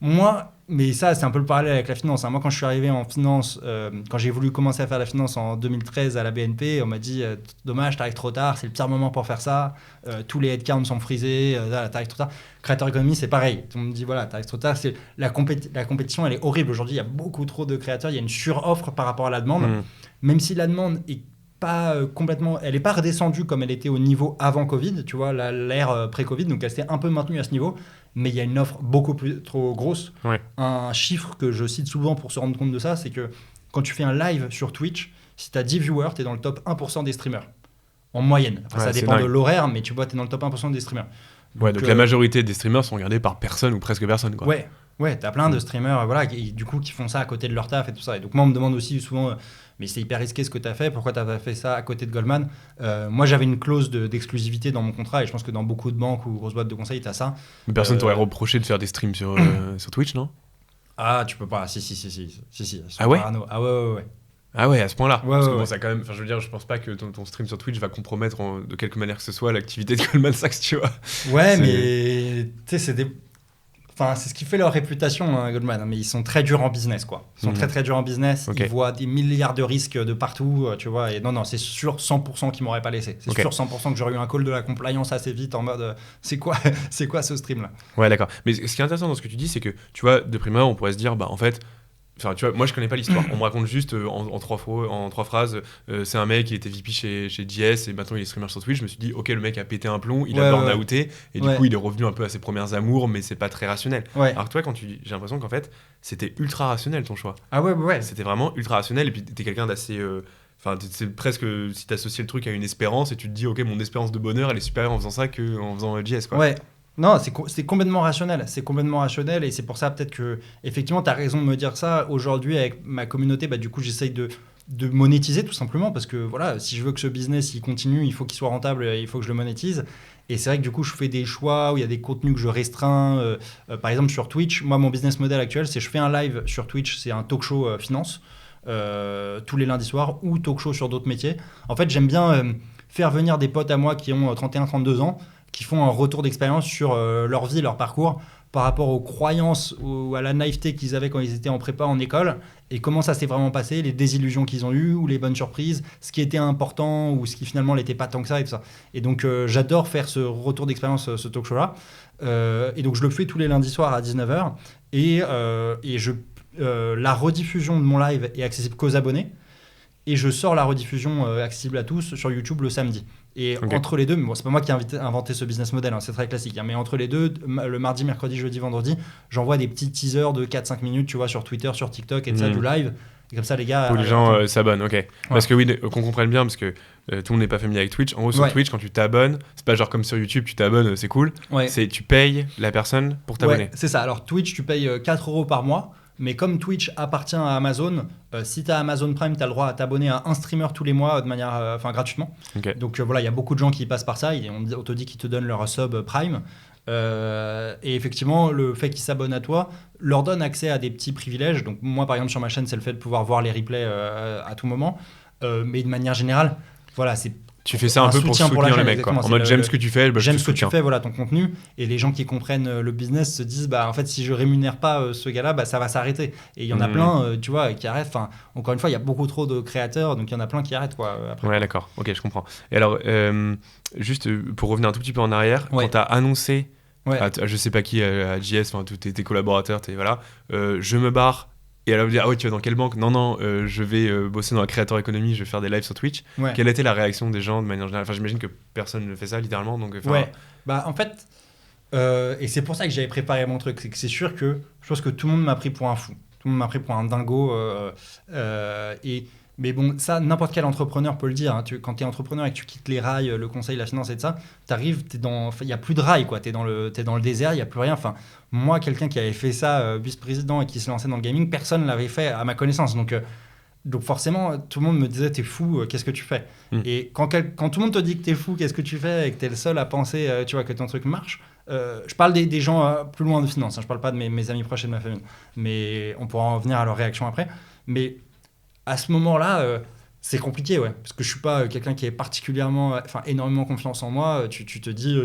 moi, mais ça, c'est un peu le parallèle avec la finance. Moi, quand je suis arrivé en finance, quand j'ai voulu commencer à faire la finance en 2013 à la BNP, on m'a dit dommage, t'arrives trop tard, c'est le pire moment pour faire ça. Tous les headcounts sont frisés, t'arrives trop tard. Créateur économie, c'est pareil. On me dit voilà, t'arrives trop tard. La compétition, elle est horrible. Aujourd'hui, il y a beaucoup trop de créateurs, il y a une suroffre par rapport à la demande. Même si la demande est pas complètement, elle n'est pas redescendue comme elle était au niveau avant Covid, tu vois, l'ère pré-Covid, donc elle s'est un peu maintenue à ce niveau, mais il y a une offre beaucoup plus trop grosse. Ouais. Un chiffre que je cite souvent pour se rendre compte de ça, c'est que quand tu fais un live sur Twitch, si tu as 10 viewers, tu es dans le top 1% des streamers, en moyenne. Après, Ouais, ça c'est dépend de dingue. l'horaire, mais tu vois, tu es dans le top 1% des streamers. Ouais, donc la majorité des streamers sont regardés par personne ou presque personne, quoi. Ouais, t'as plein de streamers voilà, qui, du coup, qui font ça à côté de leur taf et tout ça. Et donc moi, on me demande aussi souvent mais c'est hyper risqué ce que tu as fait, pourquoi tu as fait ça à côté de Goldman? Moi, j'avais une clause d'exclusivité dans mon contrat, et je pense que dans beaucoup de banques ou grosses boîtes de conseil, tu as ça. Mais personne t'aurait reproché de faire des streams sur Twitch, non? Ah, tu peux pas, si. Ah ouais? Ah ouais. Ah ouais, à ce point-là. Ouais, Parce que ouais. bon, ça quand même. Enfin, je veux dire, je pense pas que ton stream sur Twitch va compromettre de quelque manière que ce soit l'activité de Goldman Sachs, tu vois. Ouais, mais tu sais, c'est ce qui fait leur réputation, hein, Goldman. Mais ils sont très durs en business, quoi. Ils sont très durs en business. Ok. Ils voient des milliards de risques de partout, tu vois. Et non, c'est sûr 100% qu'ils m'auraient pas laissé. C'est sûr 100% que j'aurais eu un call de la compliance assez vite en mode c'est quoi ce stream-là? Ouais, d'accord. Mais ce qui est intéressant dans ce que tu dis, c'est que, tu vois, de prime abord, on pourrait se dire, bah, en fait. Enfin, tu vois, moi je connais pas l'histoire. On me raconte juste en trois phrases, c'est un mec qui était VP chez JS et maintenant il est streamer sur Twitch. Je me suis dit, ok, le mec a pété un plomb, il a burn-outé et du coup il est revenu un peu à ses premières amours, mais c'est pas très rationnel. Ouais. Alors que toi, j'ai l'impression qu'en fait, c'était ultra rationnel ton choix. Ah ouais. C'était vraiment ultra rationnel et puis t'es quelqu'un d'assez. Enfin, c'est presque si t'associes le truc à une espérance et tu te dis, ok, mon espérance de bonheur elle est supérieure en faisant ça qu'en faisant JS, quoi. Ouais. Non, c'est complètement rationnel. C'est complètement rationnel et c'est pour ça peut-être que effectivement tu as raison de me dire ça. Aujourd'hui avec ma communauté, bah, du coup j'essaye de monétiser tout simplement parce que voilà, si je veux que ce business il continue, il faut qu'il soit rentable, il faut que je le monétise. Et c'est vrai que du coup je fais des choix où il y a des contenus que je restreins. Par exemple sur Twitch, moi mon business model actuel c'est je fais un live sur Twitch, c'est un talk show finance tous les lundis soirs ou talk show sur d'autres métiers. En fait j'aime bien faire venir des potes à moi qui ont 31-32 ans qui font un retour d'expérience sur leur vie, leur parcours, par rapport aux croyances ou à la naïveté qu'ils avaient quand ils étaient en prépa, en école, et comment ça s'est vraiment passé, les désillusions qu'ils ont eues, ou les bonnes surprises, ce qui était important, ou ce qui finalement n'était pas tant que ça, et tout ça. Et donc j'adore faire ce retour d'expérience, ce talk show-là. Et donc je le fais tous les lundis soirs à 19h, et la rediffusion de mon live est accessible qu'aux abonnés, et je sors la rediffusion accessible à tous sur YouTube le samedi. Et entre les deux, bon, c'est pas moi qui ai inventé ce business model, hein, c'est très classique, hein, mais entre les deux, le mardi, mercredi, jeudi, vendredi, j'envoie des petits teasers de 4-5 minutes, tu vois, sur Twitter, sur TikTok, et de ça, du live. Et comme ça, les gars. Où les gens s'abonnent, ok. Ouais. Parce que oui, qu'on comprenne bien, parce que tout le monde n'est pas familier avec Twitch. En gros, sur Twitch, quand tu t'abonnes, c'est pas genre comme sur YouTube, tu t'abonnes, c'est cool. Ouais. C'est tu payes la personne pour t'abonner. Ouais, c'est ça. Alors, Twitch, tu payes 4 € par mois. Mais comme Twitch appartient à Amazon, si tu as Amazon Prime, tu as le droit à t'abonner à un streamer tous les mois de manière, gratuitement. Okay. Donc voilà, il y a beaucoup de gens qui passent par ça. On te dit qu'ils te donnent leur sub Prime. Et effectivement, le fait qu'ils s'abonnent à toi leur donne accès à des petits privilèges. Donc moi, par exemple, sur ma chaîne, c'est le fait de pouvoir voir les replays à tout moment. Mais de manière générale, voilà, c'est... Tu fais ça un peu pour soutenir les mecs, quoi. En mode j'aime ce que tu fais, j'aime ce que tu fais, voilà, ton contenu. Et les gens qui comprennent le business se disent, bah en fait, si je rémunère pas ce gars-là, bah ça va s'arrêter. Et il y en a plein, tu vois, qui arrêtent. Enfin, encore une fois, il y a beaucoup trop de créateurs, donc il y en a plein qui arrêtent, quoi. Après. Ouais, d'accord. Ok, je comprends. Et alors, juste pour revenir un tout petit peu en arrière, quand t'as annoncé, à je sais pas qui, à JS, enfin tous tes collaborateurs, je me barre. Et elle va me dire, ah ouais, tu vas dans quelle banque? Non, je vais bosser dans la creator economy, je vais faire des lives sur Twitch. Ouais. Quelle était la réaction des gens de manière générale? Enfin, j'imagine que personne ne fait ça, littéralement. Donc, ouais, bah en fait, et c'est pour ça que j'avais préparé mon truc, c'est que c'est sûr que je pense que tout le monde m'a pris pour un fou. Tout le monde m'a pris pour un dingo. Mais bon, ça, n'importe quel entrepreneur peut le dire. Hein. Quand tu es entrepreneur et que tu quittes les rails, le conseil, la finance et tout ça, t'arrives, il n'y a plus de rails, quoi. T'es dans le désert, il n'y a plus rien. Enfin, moi, quelqu'un qui avait fait ça, vice-président, et qui se lançait dans le gaming, personne ne l'avait fait à ma connaissance. Donc forcément, tout le monde me disait, t'es fou, qu'est-ce que tu fais? Et quand tout le monde te dit que t'es fou, qu'est-ce que tu fais? Et que t'es le seul à penser, tu vois, que ton truc marche. Je parle des gens plus loin de finance. Hein. Je parle pas de mes amis proches et de ma famille. Mais on pourra en venir à leur réaction après. Mais à ce moment-là, c'est compliqué, ouais, parce que je suis pas quelqu'un qui est particulièrement, énormément confiance en moi. Tu te dis,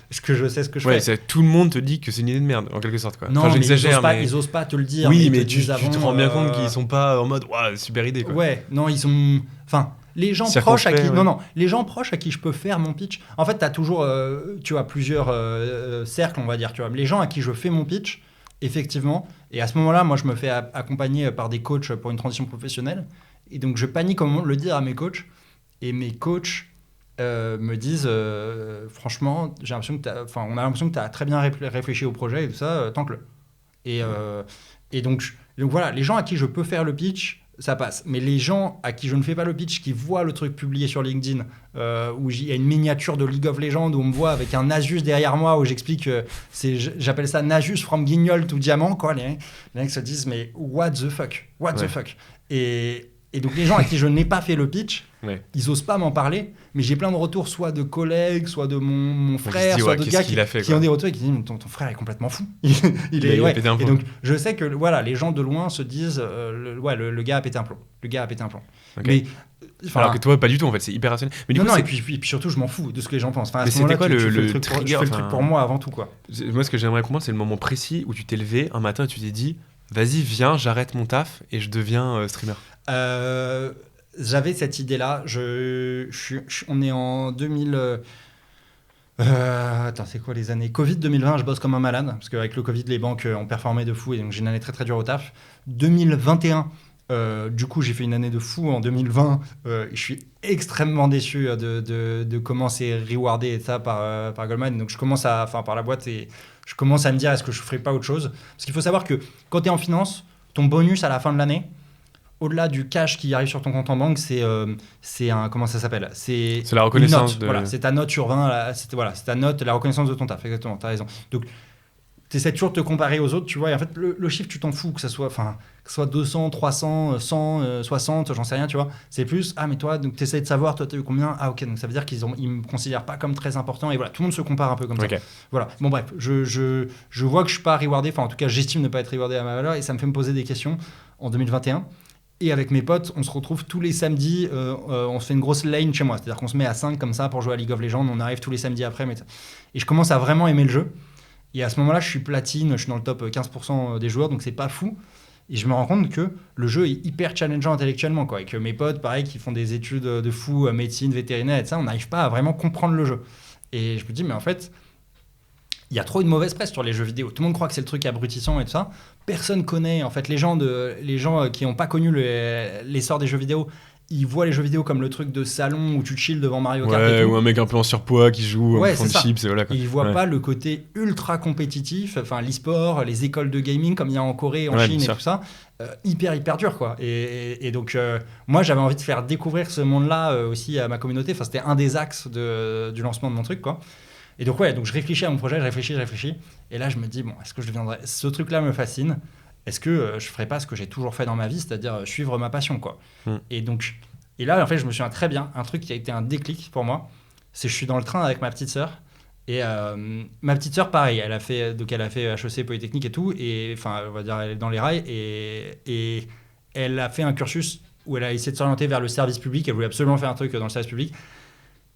est-ce que je sais ce que je fais? Tout le monde te dit que c'est une idée de merde, en quelque sorte, quoi. Non, j'exagère, mais ils osent pas te le dire. Oui, mais tu te rends bien compte qu'ils sont pas en mode, ouais, super idée, quoi. Ouais, non, ils sont, les gens proches à qui, les gens proches à qui je peux faire mon pitch. En fait, t'as toujours, tu as plusieurs cercles, on va dire, tu vois. Les gens à qui je fais mon pitch. Effectivement. Et à ce moment-là, moi, je me fais accompagner par des coachs pour une transition professionnelle. Et donc, je panique comment le dire à mes coachs. Et mes coachs me disent, franchement, on a l'impression que tu as très bien réfléchi au projet et tout ça, tente-le. Et donc, voilà, les gens à qui je peux faire le pitch, ça passe. Mais les gens à qui je ne fais pas le pitch, qui voient le truc publié sur LinkedIn, où il y a une miniature de League of Legends, où on me voit avec un Nasus derrière moi, où j'explique, j'appelle ça Nasus from Guignol to Diamant, quoi. Les mecs se disent, mais what the fuck? Et Et donc les gens à qui je n'ai pas fait le pitch, Ouais. ils osent pas m'en parler, mais j'ai plein de retours, soit de collègues, soit de mon frère, dit, soit ouais, d'autres qu'est-ce gars qu'il a fait, qui quoi. ont des retours et qui disent ton frère est complètement fou. Il Il a ouais. pété un Et plomb. donc je sais que voilà, les gens de loin se disent le gars a pété un plomb. Le gars a pété un plomb. Ok. Mais enfin, Alors que toi, pas du tout, en fait, c'est hyper rationnel. Mais du non, coup, non, c'est- et puis surtout, je m'en fous de ce que les gens pensent. Enfin, à Mais ce moment-là, c'était quoi tu fais le truc trigger, je fais le truc enfin, pour moi avant tout, quoi. moi, ce que j'aimerais comprendre, c'est le moment précis où tu t'es levé un matin et tu t'es dit, vas-y, viens, j'arrête mon taf et je deviens streamer. J'avais cette idée-là. On est en 2000. Attends, c'est quoi les années Covid 2020, je bosse comme un malade, parce qu'avec le Covid, les banques ont performé de fou, et donc j'ai une année très très dure au taf. 2021, du coup, j'ai fait une année de fou. En 2020, je suis extrêmement déçu de comment c'est rewardé et ça par Goldman. Donc je commence par la boîte, et je commence à me dire, est-ce que je ferais pas autre chose? Parce qu'il faut savoir que quand tu es en finance, ton bonus à la fin de l'année, au-delà du cash qui arrive sur ton compte en banque, c'est un, comment ça s'appelle? C'est la reconnaissance une note. de- Voilà, c'est ta note sur 20, c'est ta note, la reconnaissance de ton taf, exactement, t'as raison. Donc, tu essaies toujours de te comparer aux autres, tu vois, et en fait, le chiffre, tu t'en fous, que ce soit 200, 300, 100, 60, j'en sais rien, tu vois. C'est plus, mais toi, donc tu essaies de savoir, toi, tu as eu combien? Ah, ok, donc ça veut dire qu'ils me considèrent pas comme très important, et voilà, tout le monde se compare un peu comme ça. Ok. Voilà, bon, bref, je vois que je suis pas rewardé, enfin, en tout cas, j'estime ne pas être rewardé à ma valeur, et ça me fait me poser des questions en 2021. Et avec mes potes, on se retrouve tous les samedis, on se fait une grosse lane chez moi. C'est-à-dire qu'on se met à 5 comme ça pour jouer à League of Legends, on arrive tous les samedis après. Et je commence à vraiment aimer le jeu. Et à ce moment-là, je suis platine, je suis dans le top 15% des joueurs, donc c'est pas fou. Et je me rends compte que le jeu est hyper challengeant intellectuellement, quoi. Et que mes potes, pareil, qui font des études de fou, médecine, vétérinaire et ça, on n'arrive pas à vraiment comprendre le jeu. Et je me dis, mais en fait, il y a trop une mauvaise presse sur les jeux vidéo. Tout le monde croit que c'est le truc abrutissant et tout ça. Personne connaît, en fait, les gens qui n'ont pas connu l'essor des jeux vidéo, ils voient les jeux vidéo comme le truc de salon où tu chill devant Mario Kart et Ouais, tout. ou un mec un peu en surpoids qui joue Ouais, en fond c'est de ça. chips, et voilà quoi. Ils voient Ouais. pas le côté ultra compétitif, enfin l'e-sport, les écoles de gaming comme il y a en Corée, en Ouais, Chine bien et sûr. tout ça, hyper dur, quoi. Et donc moi j'avais envie de faire découvrir ce monde-là aussi à ma communauté. Enfin, c'était un des axes du lancement de mon truc, quoi. Et donc donc je réfléchis à mon projet, je réfléchis. Et là je me dis, bon, est-ce que je deviendrai... Ce truc-là me fascine. Est-ce que je ferais pas ce que j'ai toujours fait dans ma vie, c'est-à-dire suivre ma passion, quoi. Et là, en fait, je me souviens très bien, un truc qui a été un déclic pour moi, c'est que je suis dans le train avec ma petite sœur. Et ma petite sœur, pareil, elle a fait HEC, Polytechnique et tout, et enfin, on va dire, elle est dans les rails, et elle a fait un cursus où elle a essayé de s'orienter vers le service public. Elle voulait absolument faire un truc dans le service public.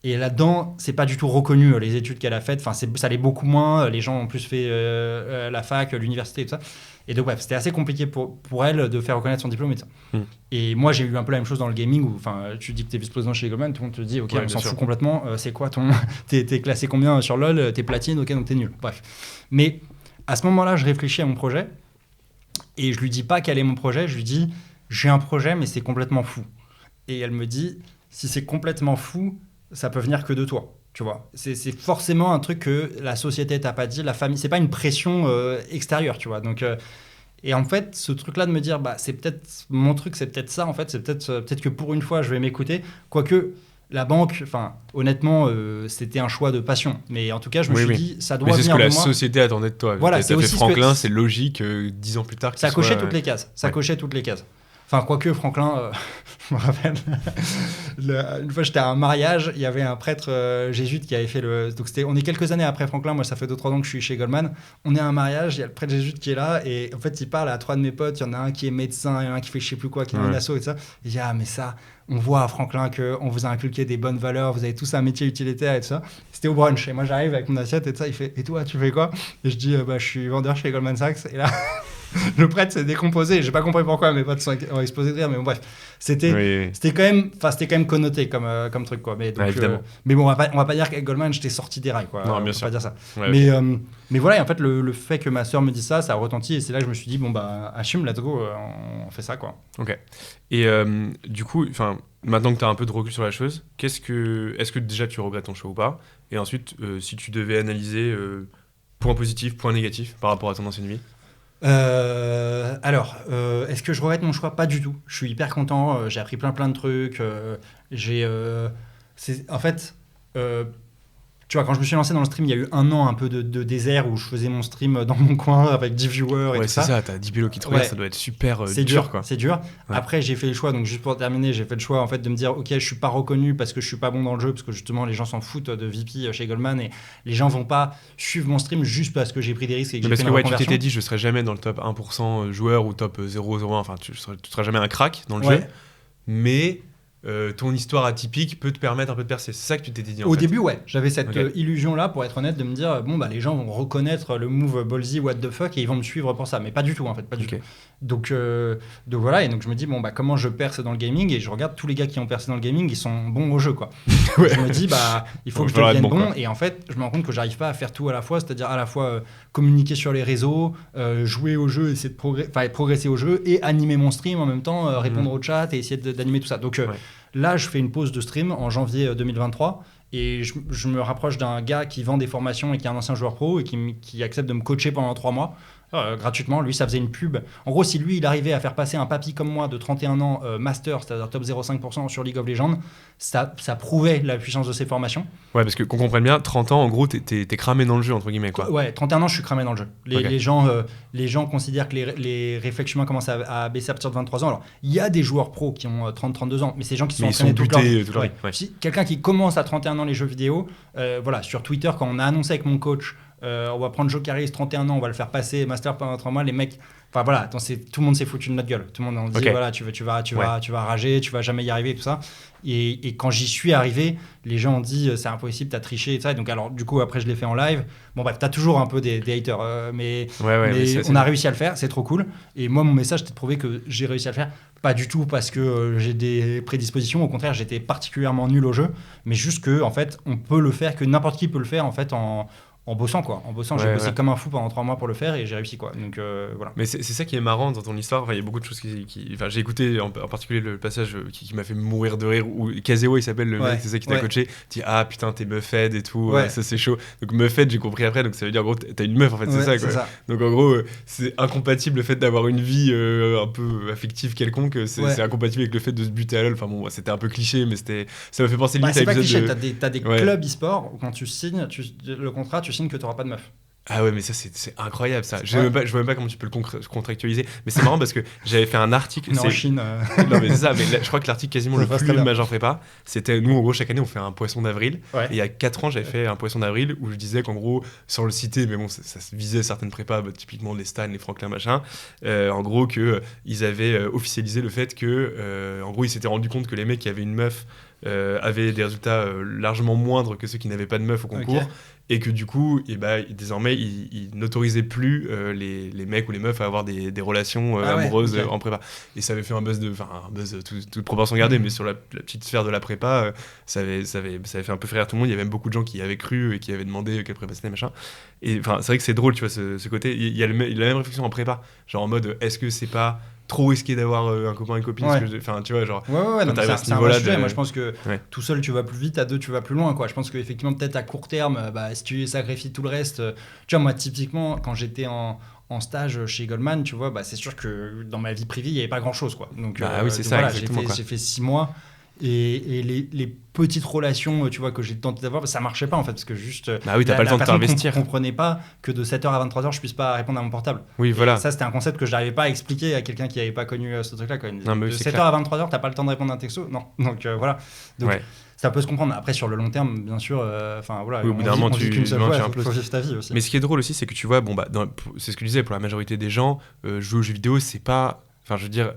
Et là-dedans, c'est pas du tout reconnu les études qu'elle a faites. Enfin, ça l'est beaucoup moins. Les gens ont plus fait la fac, l'université et tout ça. Et donc, bref, c'était assez compliqué pour elle de faire reconnaître son diplôme et tout ça. Et moi, j'ai eu un peu la même chose dans le gaming où, enfin, tu dis que t'es vice-président chez Goldman, tout le monde te dit, ok, Ouais, on bien s'en sûr. fout complètement. C'est quoi t'es classé combien sur LoL? T'es platine, ok, donc t'es nul. Bref. Mais à ce moment-là, je réfléchis à mon projet et je lui dis pas quel est mon projet. Je lui dis, j'ai un projet, mais c'est complètement fou. Et elle me dit, si c'est complètement fou, ça peut venir que de toi, tu vois. C'est forcément un truc que la société t'a pas dit, la famille, c'est pas une pression extérieure, tu vois. Donc, et en fait, ce truc-là de me dire, bah, c'est peut-être mon truc, c'est peut-être ça, en fait, c'est peut-être que pour une fois, je vais m'écouter. Quoique, la banque, enfin, honnêtement, c'était un choix de passion. Mais en tout cas, je me suis dit, ça doit Mais c'est ce venir que de la moi. société attendait de toi. Voilà, T'as c'est fait aussi ce que- Franklin, c'est logique, 10 ans plus tard. Ça qu'il cochait soit, toutes les cases. Ça ouais. cochait toutes les cases. Enfin, quoique, Franklin, je me rappelle, une fois j'étais à un mariage, il y avait un prêtre jésuite qui avait fait le... Donc on est quelques années après Franklin, moi ça fait 2-3 ans que je suis chez Goldman. On est à un mariage, il y a le prêtre jésuite qui est là, et en fait il parle à 3 de mes potes, il y en a un qui est médecin, il y en a un qui fait je sais plus quoi, qui est dans une asso et tout ça. Il dit, mais ça, on voit à Franklin qu'on vous a inculqué des bonnes valeurs, vous avez tous un métier utilitaire et tout ça. C'était au brunch, et moi j'arrive avec mon assiette et tout ça, il fait, et toi tu fais quoi? Et je dis, je suis vendeur chez Goldman Sachs, et là... Le prêtre s'est décomposé, j'ai pas compris pourquoi, mes potes ont explosé de rire, mais bon, bref, c'était quand même connoté comme truc, quoi. Mais, donc, évidemment. Mais bon, on va pas dire qu'avec Goldman, j'étais sorti des rails, quoi. Non, On bien peut sûr. pas dire ça. Ouais, Mais voilà, et en fait, le fait que ma sœur me dise ça a retenti, et c'est là que je me suis dit, bon, bah, Hachim, let's go, on fait ça, quoi. Ok. Et du coup, maintenant que tu as un peu de recul sur la chose, est-ce que déjà tu regrettes ton choix ou pas? Et ensuite, si tu devais analyser point positif, point négatif par rapport à ton ancienne vie? Est-ce que je regrette mon choix? Pas du tout. Je suis hyper content. J'ai appris plein de trucs. En fait, tu vois, quand je me suis lancé dans le stream, il y a eu un an un peu de désert où je faisais mon stream dans mon coin avec 10 viewers et tout ça. Ouais, c'est ça, t'as 10 pilotes qui te regardent, ça doit être super dur, quoi. C'est dur. Ouais. Après, j'ai fait le choix, donc juste pour terminer, j'ai fait le choix en fait de me dire, ok, je suis pas reconnu parce que je suis pas bon dans le jeu, parce que justement les gens s'en foutent de VP chez Goldman et les gens vont pas suivre mon stream juste parce que j'ai pris des risques et que j'ai fait une reconversion. Tu t'étais dit, je serai jamais dans le top 1% joueur ou top 0,01, enfin, tu seras jamais un crack dans le jeu, mais ton histoire atypique peut te permettre un peu de percer. C'est ça que tu t'étais dit en fait. Au début, ouais, j'avais cette illusion-là, pour être honnête, de me dire, bon, bah, les gens vont reconnaître le move ballsy, what the fuck, et ils vont me suivre pour ça. Mais pas du tout, en fait, pas du tout. Donc voilà, et donc je me dis, bon, bah, comment je perce dans le gaming, et je regarde tous les gars qui ont percé dans le gaming, ils sont bons au jeu, quoi. Je me dis, bah, il faut que je devienne bon, et en fait, je me rends compte que j'arrive pas à faire tout à la fois, c'est-à-dire à la fois communiquer sur les réseaux, jouer au jeu, essayer de progresser au jeu, et animer mon stream en même temps, répondre au chat, et essayer d'animer tout ça. Donc là, je fais une pause de stream en janvier 2023 et je me rapproche d'un gars qui vend des formations et qui est un ancien joueur pro et qui accepte de me coacher pendant 3 mois gratuitement. Lui, ça faisait une pub. En gros, si lui, il arrivait à faire passer un papy comme moi de 31 ans master, c'est-à-dire top 0,5% sur League of Legends, ça prouvait la puissance de ses formations. Ouais, parce que qu'on comprenne bien, 30 ans, en gros, t'es cramé dans le jeu, entre guillemets, quoi. Ouais, 31 ans, je suis cramé dans le jeu. Les gens considèrent que les réflexes humains commencent à baisser à partir de 23 ans. Alors, il y a des joueurs pros qui ont 30-32 ans, mais c'est des gens qui sont entraînés toute leur vie. Si quelqu'un qui commence à 31 ans les jeux vidéo, voilà, sur Twitter, quand on a annoncé avec mon coach, on va prendre Jokaris, 31 ans, on va le faire passer master pendant 3 mois, les mecs... Enfin voilà, tout le monde s'est foutu de notre gueule. Tout le monde dit voilà, tu vas rager, tu vas jamais y arriver, tout ça. Et quand j'y suis arrivé, les gens ont dit c'est impossible, t'as triché et tout ça. Et donc alors du coup après je l'ai fait en live. Bon bref, t'as toujours un peu des haters, mais on a réussi à le faire, c'est trop cool. Et moi mon message c'était de prouver que j'ai réussi à le faire. Pas du tout parce que j'ai des prédispositions. Au contraire, j'étais particulièrement nul au jeu, mais juste que en fait on peut le faire, que n'importe qui peut le faire en fait en bossant quoi. En bossant, j'ai bossé comme un fou pendant 3 mois pour le faire et j'ai réussi quoi. Donc voilà. Mais c'est ça qui est marrant dans ton histoire. Enfin, il y a beaucoup de choses Enfin, j'ai écouté en particulier le passage qui m'a fait mourir de rire où Kazeo il s'appelle le mec, c'est ça qui t'a coaché. Dit ah putain t'es meufhead et tout, ça c'est chaud. Donc meufhead j'ai compris après. Donc ça veut dire en gros t'as une meuf en fait, c'est ça quoi. Ça. Donc en gros c'est incompatible le fait d'avoir une vie un peu affective quelconque. C'est incompatible avec le fait de se buter à LoL. Enfin bon c'était un peu cliché mais ça m'a fait penser limite à l'épisode. C'est pas cliché. T'as des clubs e-sport où quand tu signes le contrat, tu signes que t'auras pas de meuf. Ah ouais mais ça c'est incroyable ça. Je vois même pas comment tu peux le contractualiser. Mais c'est marrant parce que j'avais fait un article. En Chine. Non mais c'est ça. Mais je crois que l'article quasiment le plus majeur prépa, c'était nous en gros chaque année on fait un poisson d'avril. Et il y a 4 ans j'avais fait un poisson d'avril où je disais qu'en gros sans le citer mais bon ça visait certaines prépas, typiquement les Stan, les Franklin machin. En gros que ils avaient officialisé le fait que en gros ils s'étaient rendu compte que les mecs qui avaient une meuf avaient des résultats largement moindres que ceux qui n'avaient pas de meuf au concours. Et que du coup, désormais, ils n'autorisaient plus les mecs ou les meufs à avoir des relations amoureuses en prépa. Et ça avait fait un buzz toute proportion gardée, mais sur la petite sphère de la prépa, ça avait fait un peu frire tout le monde. Il y avait même beaucoup de gens qui y avaient cru et qui avaient demandé quelle prépa c'était, machin. Et enfin, c'est vrai que c'est drôle, tu vois, ce côté. Il y a la même réflexion en prépa, genre en mode, est-ce que c'est pas trop risqué d'avoir un copain et une copine enfin tu vois genre non, c'est un vrai sujet. Moi je pense que tout seul tu vas plus vite, à deux tu vas plus loin quoi. Je pense qu'effectivement peut-être à court terme si tu sacrifies tout le reste tu vois moi typiquement quand j'étais en stage chez Goldman tu vois c'est sûr que dans ma vie privée il y avait pas grand chose quoi. Donc c'est ça, voilà, j'ai fait 6 mois et les petites relations tu vois que j'ai tenté d'avoir ça marchait pas en fait parce que juste t'as pas le temps de t'investir. Je comprenais pas que de 7h à 23h je puisse pas répondre à mon portable. Oui voilà. Et ça c'était un concept que je n'arrivais pas à expliquer à quelqu'un qui avait pas connu ce truc là quoi. De 7h à 23h t'as pas le temps de répondre à un texto non donc voilà donc ça peut se comprendre. Après sur le long terme bien sûr voilà au bout d'un moment tu faut vivre ta vie aussi. Mais ce qui est drôle aussi c'est que tu vois c'est ce que je disais pour la majorité des gens jouer aux jeux vidéo c'est pas enfin je veux dire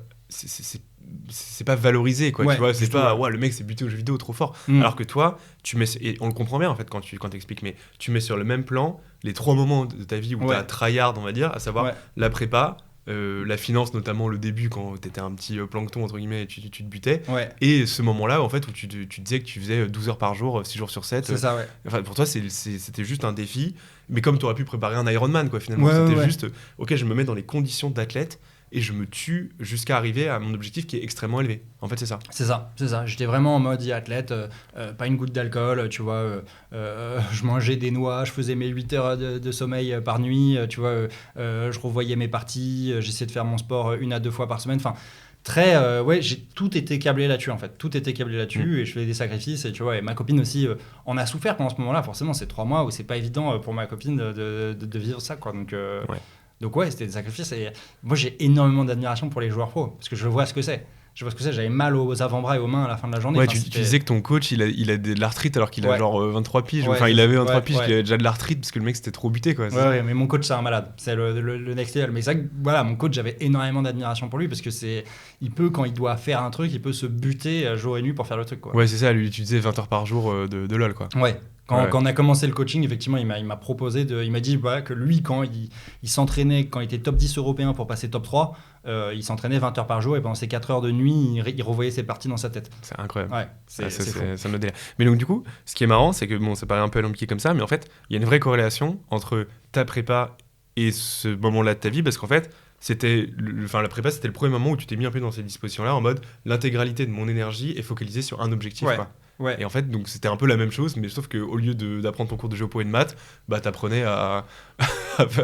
c'est pas valorisé quoi tu vois c'est pas le mec s'est buté aux jeux vidéo trop fort alors que toi tu mets et on le comprend bien en fait quand t'expliques mais tu mets sur le même plan les 3 moments de ta vie où t'as tryhard on va dire à savoir la prépa la finance notamment le début quand t'étais un petit plancton entre guillemets et tu te butais et ce moment là en fait où tu disais que tu faisais 12 heures par jour 6 jours sur 7 c'est ça enfin pour toi c'était juste un défi mais comme t'aurais pu préparer un Ironman quoi finalement c'était juste ok je me mets dans les conditions d'athlète et je me tue jusqu'à arriver à mon objectif qui est extrêmement élevé. En fait, c'est ça. C'est ça. J'étais vraiment en mode athlète, pas une goutte d'alcool, tu vois. Je mangeais des noix, je faisais mes 8 heures de sommeil par nuit, tu vois. Je revoyais mes parties, j'essayais de faire mon sport 1 à 2 fois par semaine. Enfin, Ouais, j'ai tout été câblé là-dessus en fait. Tout était câblé là-dessus et je faisais des sacrifices. Et tu vois, et ma copine aussi en a souffert pendant ce moment-là. Forcément, c'est 3 mois où c'est pas évident pour ma copine de vivre ça, quoi. Donc ouais, c'était des sacrifices. Et moi, j'ai énormément d'admiration pour les joueurs pro parce que je vois ce que c'est. J'avais mal aux avant-bras et aux mains à la fin de la journée. Ouais, tu disais que ton coach, il a de l'arthrite alors qu'il a genre 23 piges. Ouais, enfin, il avait 23 ouais, piges, ouais. il avait déjà de l'arthrite parce que le mec c'était trop buté, quoi. Ouais, mais mon coach, c'est un malade. C'est le next level. Mais c'est vrai que voilà, mon coach, j'avais énormément d'admiration pour lui parce que il peut, quand il doit faire un truc, il peut se buter jour et nuit pour faire le truc, quoi. Ouais, c'est ça, lui, tu disais 20 heures par jour de LoL, quoi. Ouais. Quand on a commencé le coaching, effectivement, il m'a proposé il m'a dit que lui, quand il s'entraînait, quand il était top 10 européen pour passer top 3, il s'entraînait 20 heures par jour et pendant ces 4 heures de nuit, il revoyait ses parties dans sa tête. C'est incroyable. Ouais, c'est fou. Ça me délire. Mais donc, du coup, ce qui est marrant, c'est que bon, ça paraît un peu alambiqué comme ça, mais en fait, il y a une vraie corrélation entre ta prépa et ce moment-là de ta vie, parce qu'en fait, la prépa, c'était le premier moment où tu t'es mis un peu dans ces dispositions-là, en mode l'intégralité de mon énergie est focalisée sur un objectif, quoi. Ouais. Et en fait, donc c'était un peu la même chose, mais sauf qu'au lieu d'apprendre ton cours de géopo et de maths, bah t'apprenais à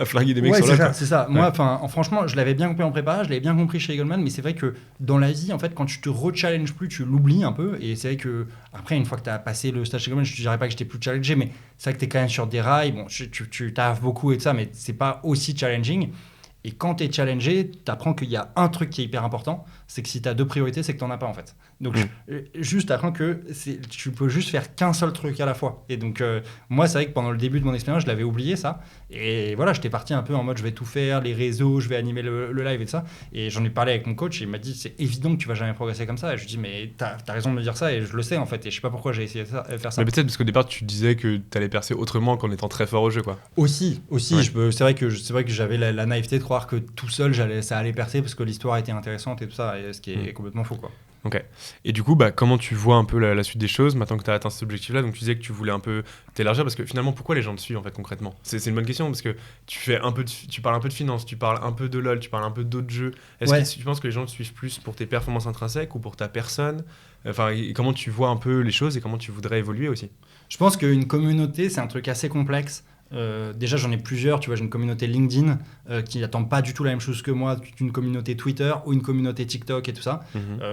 flinguer des mecs sur la. C'est ça. Moi, franchement, je l'avais bien compris en prépa, je l'avais bien compris chez Goldman, mais c'est vrai que dans la vie, en fait, quand tu te rechallenges plus, tu l'oublies un peu. Et c'est vrai que après, une fois que tu as passé le stage chez Goldman, je ne dirais pas que j'étais plus challengé, mais c'est vrai que tu es quand même sur des rails. Bon, tu taffes beaucoup et tout ça, mais c'est pas aussi challenging. Et quand tu es challengé, tu apprends qu'il y a un truc qui est hyper important, c'est que si tu as 2 priorités, c'est que tu n'en as pas en fait. Donc juste apprends que tu peux juste faire qu'un seul truc à la fois. Et donc moi, c'est vrai que pendant le début de mon expérience, je l'avais oublié ça. Et voilà, j'étais parti un peu en mode je vais tout faire, les réseaux, je vais animer le live et tout ça. Et j'en ai parlé avec mon coach et il m'a dit c'est évident que tu vas jamais progresser comme ça. Et je lui dis mais t'as raison de me dire ça et je le sais en fait. Et je sais pas pourquoi j'ai essayé de faire ça. Mais peut-être parce qu'au départ, tu disais que t'allais percer autrement qu'en étant très fort au jeu, quoi. Aussi, ouais. C'est vrai que j'avais la naïveté de croire que tout seul ça allait percer parce que l'histoire était intéressante et tout ça, et ce qui est complètement faux, quoi. Ok. Et du coup, comment tu vois un peu la suite des choses maintenant que tu as atteint cet objectif-là? Donc tu disais que tu voulais un peu t'élargir parce que finalement, pourquoi les gens te suivent en fait concrètement? C'est une bonne question parce que tu parles un peu de finance, tu parles un peu de LoL, tu parles un peu d'autres jeux. Est-ce que tu penses que les gens te suivent plus pour tes performances intrinsèques ou pour ta personne? Enfin, et comment tu vois un peu les choses et comment tu voudrais évoluer aussi? Je pense qu'une communauté, c'est un truc assez complexe. Déjà, j'en ai plusieurs. Tu vois, j'ai une communauté LinkedIn qui n'attend pas du tout la même chose que moi qu'une communauté Twitter ou une communauté TikTok et tout ça.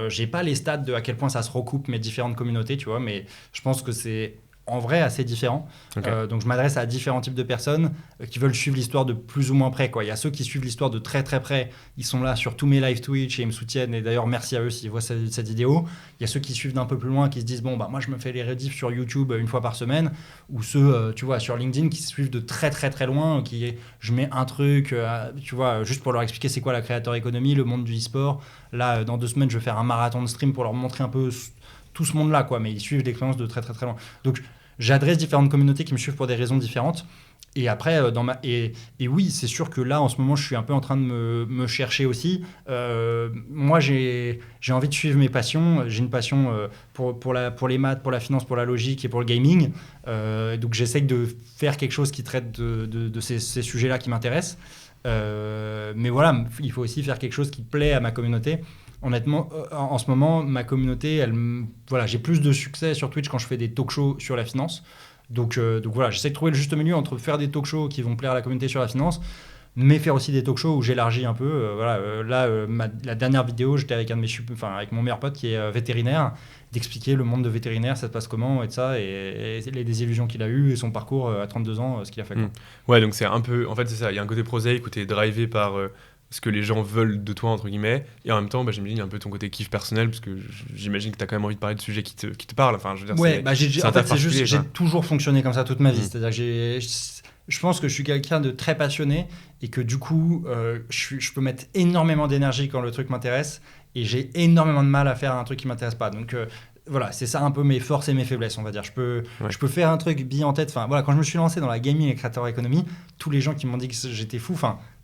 J'ai pas les stats de à quel point ça se recoupe mes différentes communautés, tu vois, mais je pense que c'est en vrai assez différent. Okay. Donc je m'adresse à différents types de personnes qui veulent suivre l'histoire de plus ou moins près, quoi. Il y a ceux qui suivent l'histoire de très très près, ils sont là sur tous mes live Twitch et ils me soutiennent, et d'ailleurs merci à eux s'ils voient cette vidéo. Il y a ceux qui suivent d'un peu plus loin, qui se disent bon bah moi je me fais les rediffs sur YouTube une fois par semaine, ou ceux tu vois sur LinkedIn qui suivent de très très très loin, je mets un truc tu vois juste pour leur expliquer c'est quoi la creator economy, le monde du e-sport. Là dans 2 semaines je vais faire un marathon de stream pour leur montrer un peu tout ce monde là, quoi, mais ils suivent l'expérience de très très très loin. Donc j'adresse différentes communautés qui me suivent pour des raisons différentes. Et après, et oui, c'est sûr que là, en ce moment, je suis un peu en train de me chercher aussi. Moi, j'ai envie de suivre mes passions. J'ai une passion pour les maths, pour la finance, pour la logique et pour le gaming. Donc, j'essaye de faire quelque chose qui traite de ces sujets-là qui m'intéressent. Mais voilà, il faut aussi faire quelque chose qui plaît à ma communauté. Honnêtement, en ce moment, ma communauté, j'ai plus de succès sur Twitch quand je fais des talk shows sur la finance. Donc voilà, j'essaie de trouver le juste milieu entre faire des talk shows qui vont plaire à la communauté sur la finance, mais faire aussi des talk shows où j'élargis un peu. La dernière vidéo, j'étais avec avec mon meilleur pote qui est vétérinaire, d'expliquer le monde de vétérinaire, ça se passe comment et de ça, et les désillusions qu'il a eues et son parcours à 32 ans, ce qu'il a fait. Quoi. Ouais, donc c'est un peu, en fait c'est ça, il y a un côté prosaïque où t'es drivé par ce que les gens veulent de toi, entre guillemets, et en même temps, j'imagine, il y a un peu ton côté kiff personnel, parce que j'imagine que tu as quand même envie de parler de sujets qui te parlent. Enfin, je veux dire, j'ai toujours fonctionné comme ça toute ma vie. C'est-à-dire que je pense que je suis quelqu'un de très passionné, et que du coup, je peux mettre énormément d'énergie quand le truc m'intéresse, et j'ai énormément de mal à faire un truc qui ne m'intéresse pas. Donc, voilà, c'est ça un peu mes forces et mes faiblesses, on va dire. Je peux faire un truc bille en tête. Enfin, voilà, quand je me suis lancé dans la gaming et creator economy, tous les gens qui m'ont dit que j'étais fou,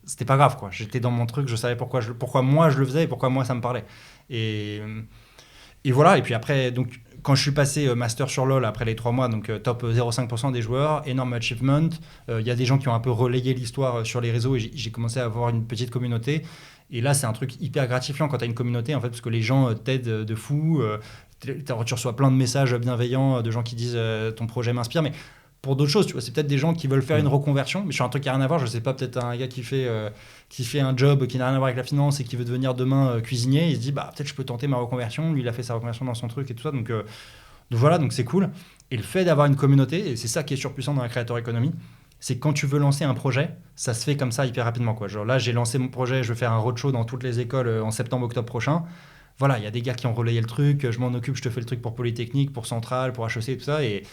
c'était pas grave, quoi. J'étais dans mon truc, je savais pourquoi moi je le faisais et pourquoi moi ça me parlait. Et voilà, et puis après, donc, quand je suis passé master sur LoL après les 3 mois, donc top 0,5% des joueurs, énorme achievement. Il y a des gens qui ont un peu relayé l'histoire sur les réseaux et j'ai commencé à avoir une petite communauté. Et là, c'est un truc hyper gratifiant quand tu as une communauté, en fait, parce que les gens t'aident de fou. Tu reçois plein de messages bienveillants de gens qui disent ton projet m'inspire, mais pour d'autres choses, tu vois. C'est peut-être des gens qui veulent faire une reconversion, mais sur un truc qui n'a rien à voir. Je sais pas, peut-être un gars qui fait un job qui n'a rien à voir avec la finance et qui veut devenir demain cuisinier. Il se dit, bah, peut-être je peux tenter ma reconversion. Lui, il a fait sa reconversion dans son truc et tout ça. Donc voilà, donc c'est cool. Et le fait d'avoir une communauté, et c'est ça qui est surpuissant dans la creator economy, c'est que quand tu veux lancer un projet, ça se fait comme ça hyper rapidement, quoi. Genre là, j'ai lancé mon projet, je vais faire un roadshow dans toutes les écoles en septembre-octobre prochain. Voilà, il y a des gars qui ont relayé le truc, je m'en occupe, je te fais le truc pour Polytechnique, pour Centrale, pour HEC, tout ça. Et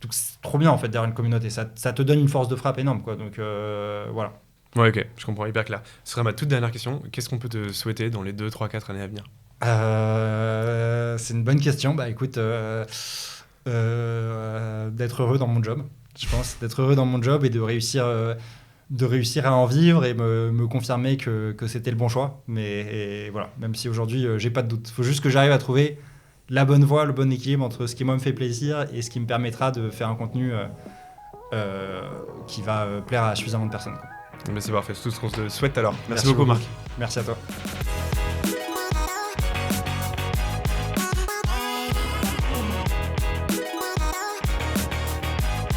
donc, c'est trop bien, en fait, d'avoir une communauté. Ça te donne une force de frappe énorme, quoi. Donc voilà. Ouais, ok, je comprends, hyper clair. Ce sera ma toute dernière question. Qu'est-ce qu'on peut te souhaiter dans les 2, 3, 4 années à venir ? C'est une bonne question. Bah écoute, d'être heureux dans mon job, je pense. D'être heureux dans mon job et de réussir à en vivre et me confirmer que c'était le bon choix. Mais voilà, même si aujourd'hui, j'ai pas de doute. Il faut juste que j'arrive à trouver la bonne voie, le bon équilibre entre ce qui moi me fait plaisir et ce qui me permettra de faire un contenu qui va plaire à suffisamment de personnes, quoi. Mais c'est parfait, c'est tout ce qu'on te souhaite alors. Merci beaucoup, Marc. Merci à toi.